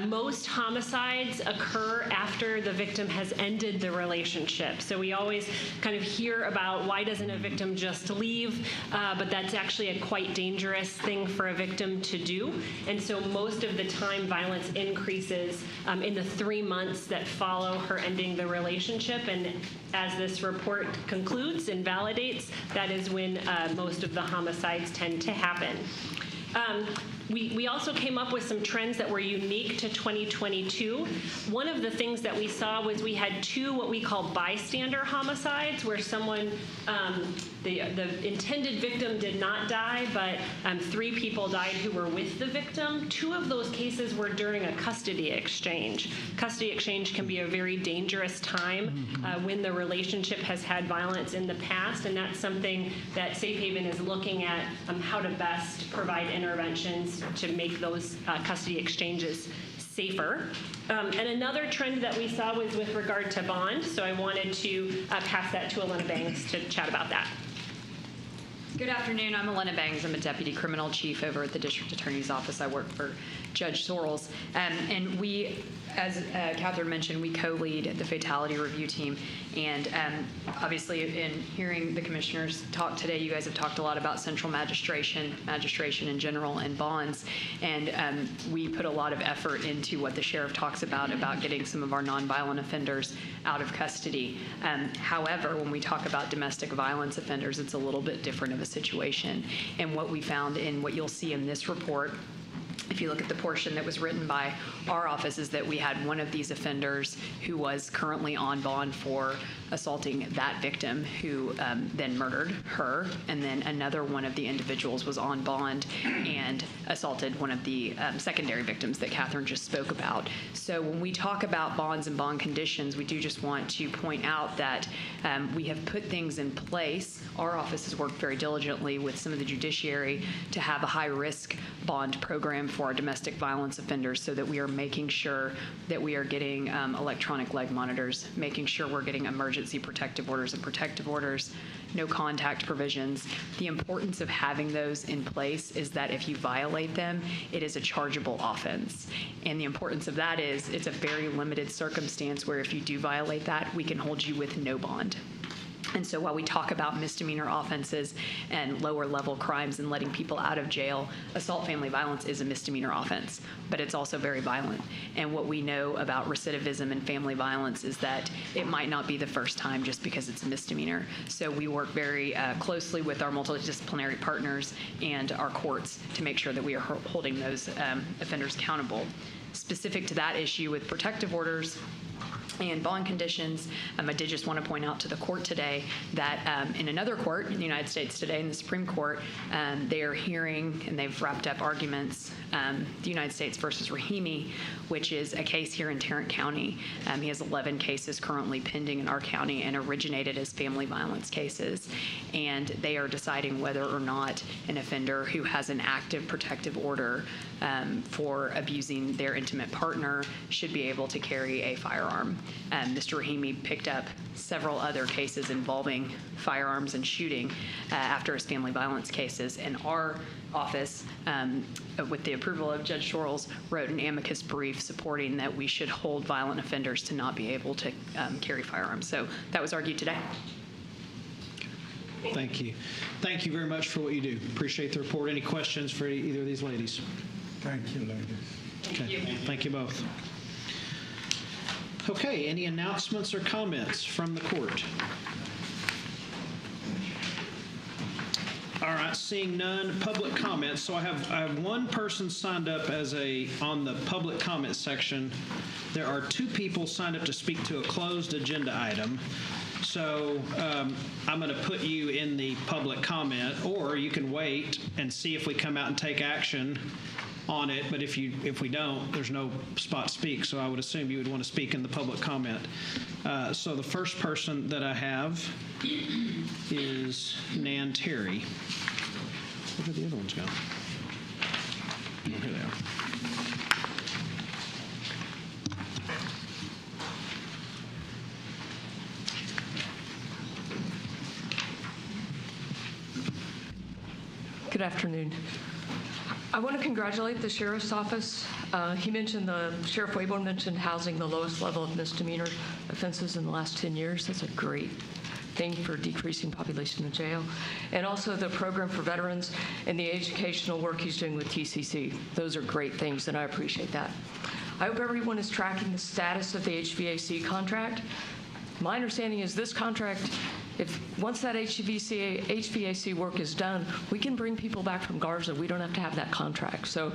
most homicides occur after the victim has ended the relationship. So we always kind of hear about why doesn't a victim just leave, but that's actually a quite dangerous thing for a victim to do. And so most of the time violence increases in the 3 months that follow her ending the relationship. And as this report concludes and validates, that is when most of the homicides tend to happen. We also came up with some trends that were unique to 2022. One of the things that we saw was we had 2 what we call bystander homicides, where someone, the intended victim did not die, but 3 people died who were with the victim. 2 of those cases were during a custody exchange. Custody exchange can be a very dangerous time when the relationship has had violence in the past, and that's something that Safe Haven is looking at how to best provide interventions to make those custody exchanges safer. And another trend that we saw was with regard to bond, so I wanted to pass that to Elena Bangs to chat about that. Good afternoon. I'm Elena Bangs. I'm a deputy criminal chief over at the District Attorney's Office. I work for Judge Sorrells. And we, as Catherine mentioned, we co-lead the Fatality Review Team. And obviously, in hearing the commissioners talk today, you guys have talked a lot about central magistration in general, and bonds. And we put a lot of effort into what the sheriff talks about getting some of our nonviolent offenders out of custody. However, when we talk about domestic violence offenders, it's a little bit different of a situation. And what we found in what you'll see in this report, if you look at the portion that was written by our office, is that we had one of these offenders who was currently on bond for assaulting that victim, who then murdered her, and then another one of the individuals was on bond and assaulted one of the secondary victims that Catherine just spoke about. So when we talk about bonds and bond conditions, we do just want to point out that we have put things in place. Our office has worked very diligently with some of the judiciary to have a high-risk bond program for our domestic violence offenders, so that we are making sure that we are getting electronic leg monitors, making sure we're getting emergency protective orders and protective orders, no contact provisions. The importance of having those in place is that if you violate them, it is a chargeable offense. And the importance of that is it's a very limited circumstance where if you do violate that, we can hold you with no bond. And so while we talk about misdemeanor offenses and lower level crimes and letting people out of jail, assault family violence is a misdemeanor offense, but it's also very violent. And what we know about recidivism and family violence is that it might not be the first time just because it's a misdemeanor. So we work very closely with our multidisciplinary partners and our courts to make sure that we are holding those offenders accountable. Specific to that issue with protective orders and bond conditions, I did just want to point out to the court today that in another court in the United States today, in the Supreme Court, they are hearing, and they've wrapped up arguments, the United States versus Rahimi, which is a case here in Tarrant County. He has 11 cases currently pending in our county and originated as family violence cases. And they are deciding whether or not an offender who has an active protective order for abusing their intimate partner should be able to carry a firearm. Mr. Rahimi picked up several other cases involving firearms and shooting after his family violence cases, and our office, with the approval of Judge Sorrells, wrote an amicus brief supporting that we should hold violent offenders to not be able to carry firearms. So that was argued today. Thank you. Thank you very much for what you do. Appreciate the report. Any questions for either of these ladies? Thank you, ladies. Okay. Thank you both. Okay, any announcements or comments from the court? All right, seeing none, public comments. So I have one person signed up on the public comment section. There are 2 people signed up to speak to a closed agenda item. So I'm going to put you in the public comment, or you can wait and see if we come out and take action on it. But if we don't, there's no spot to speak. So I would assume you would want to speak in the public comment. So the first person that I have is Nan Terry. Where did the other ones go? Oh, here they are. Good afternoon. I want to congratulate the Sheriff's Office. Sheriff Wayborn mentioned housing the lowest level of misdemeanor offenses in the last 10 years. That's a great thing for decreasing population in jail. And also the program for veterans and the educational work he's doing with TCC. Those are great things, and I appreciate that. I hope everyone is tracking the status of the HVAC contract. My understanding is this contract, once that HVAC work is done, we can bring people back from Garza. We don't have to have that contract. So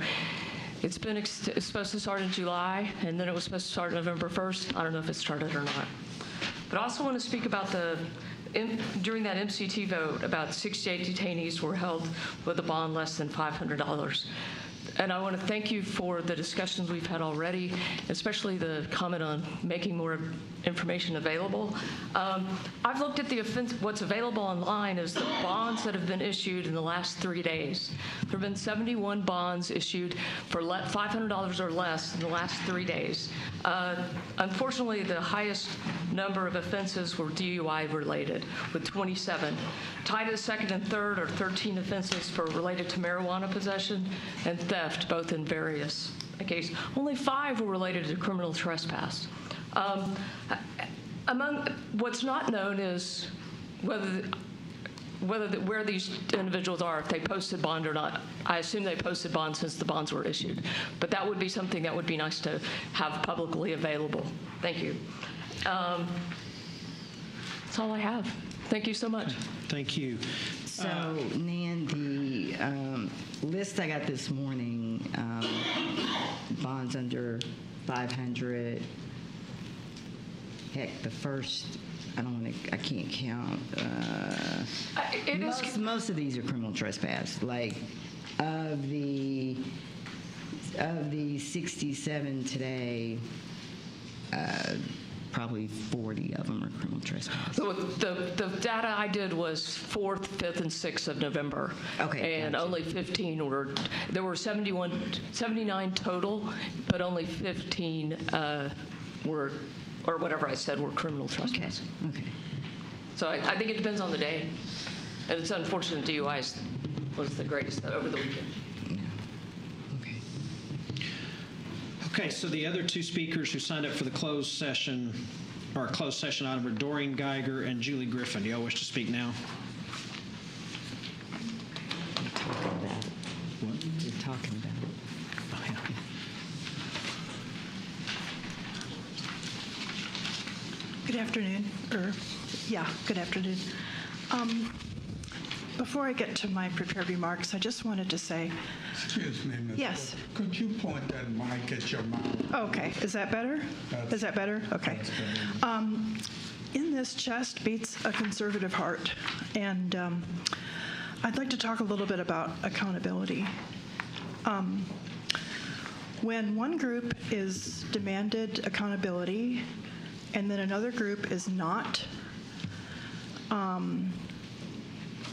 it's supposed to start in July, and then it was supposed to start November 1st. I don't know if it started or not. But I also want to speak about during that MCT vote, about 68 detainees were held with a bond less than $500. And I want to thank you for the discussions we've had already, especially the comment on making more information available. I've looked at what's available online is the bonds that have been issued in the last 3 days. There have been 71 bonds issued for $500 or less in the last 3 days. Unfortunately, the highest number of offenses were DUI related, with 27. Tied to the second and third are 13 offenses related to marijuana possession and theft, both in various case, only 5 were related to criminal trespass. Among what's not known is where these individuals are, if they posted bond or not. I assume they posted bond since the bonds were issued. But that would be something that would be nice to have publicly available. Thank you. That's all I have. Thank you so much. Thank you. So, Nan, the list I got this morning, bonds under 500, heck, the first, I can't count. Most of these are criminal trespass. Like, of the 67 today, probably 40 of them are criminal trespass. The data I did was 4th, 5th, and 6th of November. Okay. And only 15 there were 79 total, but only 15 were, or whatever I said, were criminal trespass. Okay. So I think it depends on the day. And it's unfortunate DUI was the greatest over the weekend. Okay, so the other 2 speakers who signed up for the closed session item are Doreen Geiger and Julie Griffin. Do y'all wish to speak now? You're talking about it. Oh, yeah. Good afternoon, good afternoon. Before I get to my prepared remarks, I just wanted to say. Excuse me, Ms. Yes. Could you point that mic at your mouth? Okay, is that better? Is that better? Okay. In this chest beats a conservative heart, and I'd like to talk a little bit about accountability. When one group is demanded accountability and then another group is not,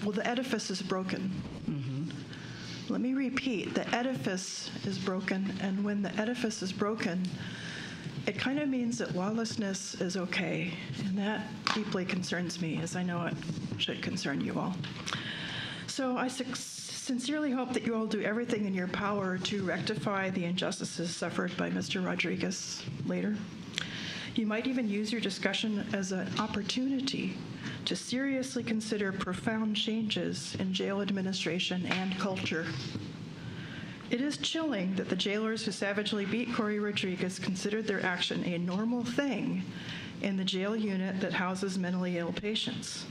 well, the edifice is broken. Let me repeat, the edifice is broken, and when the edifice is broken, it kind of means that lawlessness is okay, and that deeply concerns me, as I know it should concern you all. So I sincerely hope that you all do everything in your power to rectify the injustices suffered by Mr. Rodriguez later. You might even use your discussion as an opportunity to seriously consider profound changes in jail administration and culture. It is chilling that the jailers who savagely beat Corey Rodriguez considered their action a normal thing in the jail unit that houses mentally ill patients.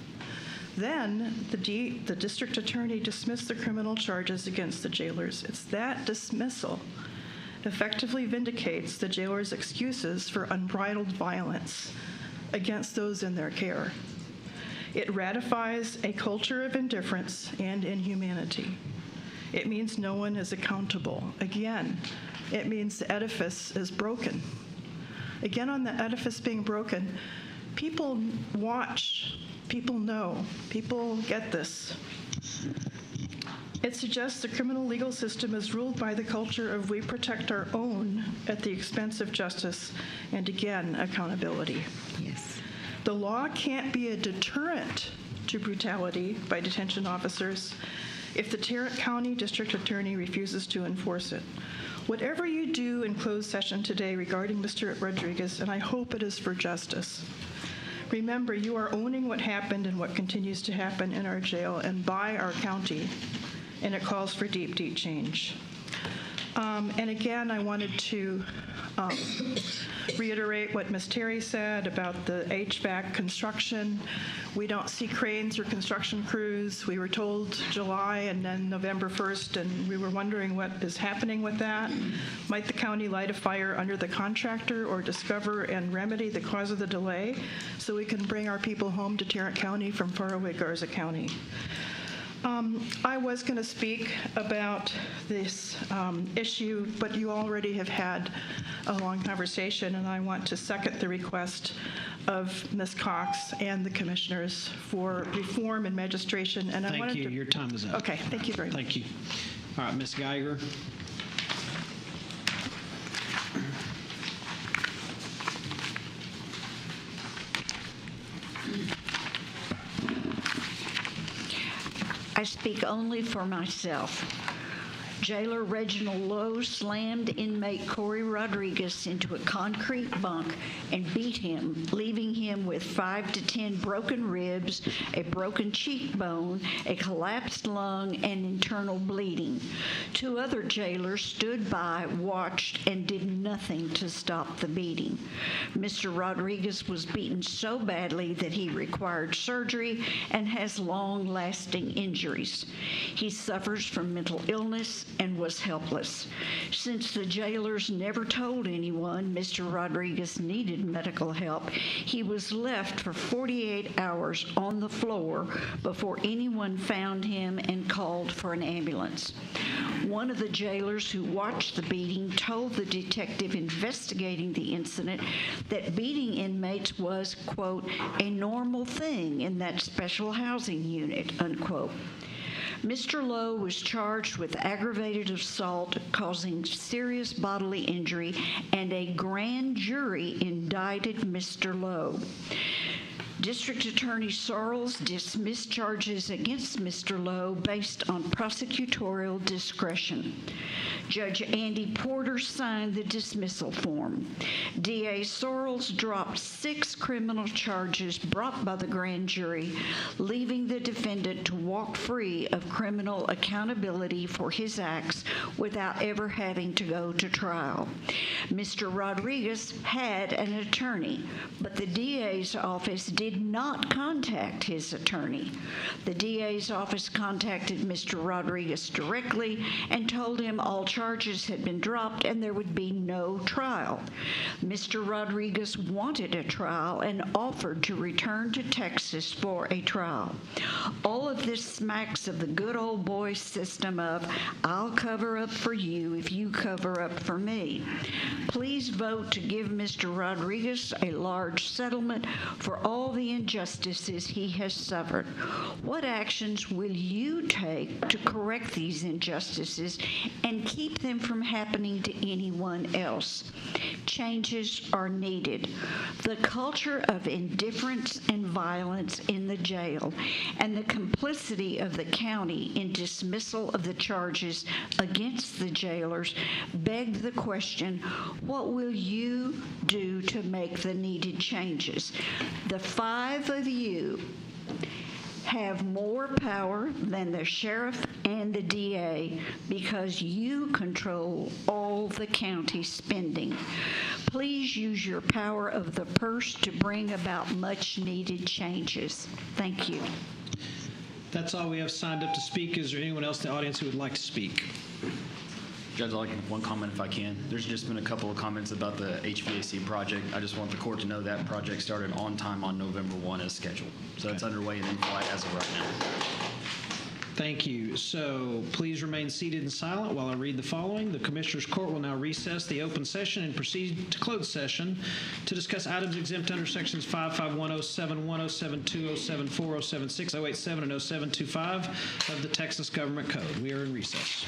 Then the district attorney dismissed the criminal charges against the jailers. It's that dismissal effectively vindicates the jailers' excuses for unbridled violence against those in their care. It ratifies a culture of indifference and inhumanity. It means no one is accountable. Again, it means the edifice is broken. Again, on the edifice being broken, people watch, people know, people get this. It suggests the criminal legal system is ruled by the culture of we protect our own at the expense of justice and, again, accountability. Yes. The law can't be a deterrent to brutality by detention officers if the Tarrant County District Attorney refuses to enforce it. Whatever you do in closed session today regarding Mr. Rodriguez, and I hope it is for justice, remember you are owning what happened and what continues to happen in our jail and by our county, and it calls for deep, deep change. And again, I wanted to reiterate what Ms. Terry said about the HVAC construction. We don't see cranes or construction crews. We were told July and then November 1st, and we were wondering what is happening with that. Might the county light a fire under the contractor or discover and remedy the cause of the delay so we can bring our people home to Tarrant County from faraway Garza County? I was going to speak about this issue, but you already have had a long conversation, and I want to second the request of Ms. Cox and the commissioners for reform and magistration. And Thank you. Your time is up. Okay. Thank you very much. Thank you. All right, Ms. Geiger. I speak only for myself. Jailer Reginald Lowe slammed inmate Corey Rodriguez into a concrete bunk and beat him, leaving him with 5 to 10 broken ribs, a broken cheekbone, a collapsed lung, and internal bleeding. 2 other jailers stood by, watched, and did nothing to stop the beating. Mr. Rodriguez was beaten so badly that he required surgery and has long-lasting injuries. He suffers from mental illness and was helpless. Since the jailers never told anyone Mr. Rodriguez needed medical help, he was left for 48 hours on the floor before anyone found him and called for an ambulance. One of the jailers who watched the beating told the detective investigating the incident that beating inmates was, quote, a normal thing in that special housing unit, unquote. Mr. Lowe was charged with aggravated assault causing serious bodily injury, and a grand jury indicted Mr. Lowe. District Attorney Sorrells dismissed charges against Mr. Lowe based on prosecutorial discretion. Judge Andy Porter signed the dismissal form. DA Sorrells dropped 6 criminal charges brought by the grand jury, leaving the defendant to walk free of criminal accountability for his acts without ever having to go to trial. Mr. Rodriguez had an attorney, but the DA's office did not contact his attorney. The DA's office contacted Mr. Rodriguez directly and told him all charges had been dropped and there would be no trial. Mr. Rodriguez wanted a trial and offered to return to Texas for a trial. All of this smacks of the good old boy system of, I'll cover up for you if you cover up for me. Please vote to give Mr. Rodriguez a large settlement for all the injustices he has suffered. What actions will you take to correct these injustices and keep them from happening to anyone else? Changes are needed. The culture of indifference and violence in the jail and the complicity of the county in dismissal of the charges against the jailers begged the question, what will you do to make the needed changes? The 5 of you have more power than the sheriff and the DA because you control all the county spending. Please use your power of the purse to bring about much needed changes. Thank you. That's all we have signed up to speak. Is there anyone else in the audience who would like to speak? Judge, I'd like one comment if I can. There's just been a couple of comments about the HVAC project. I just want the court to know that project started on time on November 1 as scheduled. So it's underway and in flight as of right now. Thank you. So please remain seated and silent while I read the following. The Commissioners' Court will now recess the open session and proceed to closed session to discuss items exempt under sections 55107, 0720, 074, 076, 087, and 0725 of the Texas Government Code. We are in recess.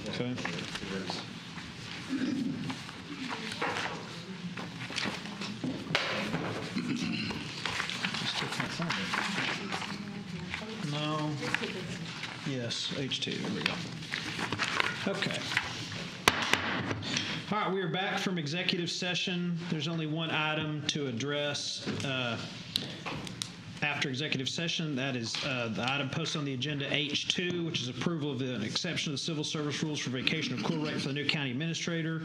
Okay. Still can't find it. No. Yes, H2. There we go. Okay. All right, we are back from executive session. There's only one item to address after executive session. That is the item posted on the agenda H2, which is approval of an exception of the civil service rules for vacation accrual rate for the new county administrator.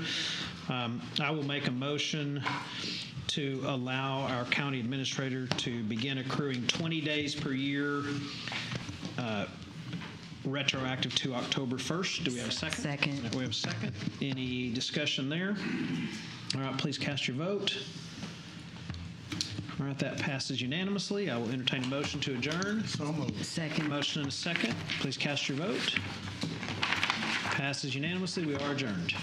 I will make a motion to allow our county administrator to begin accruing 20 days per year, retroactive to October 1st. Do we have a second? Second. We have a second. Any discussion there? All right, please cast your vote. All right, that passes unanimously. I will entertain a motion to adjourn. So moved. Second. Motion and a second. Please cast your vote. Passes unanimously. We are adjourned.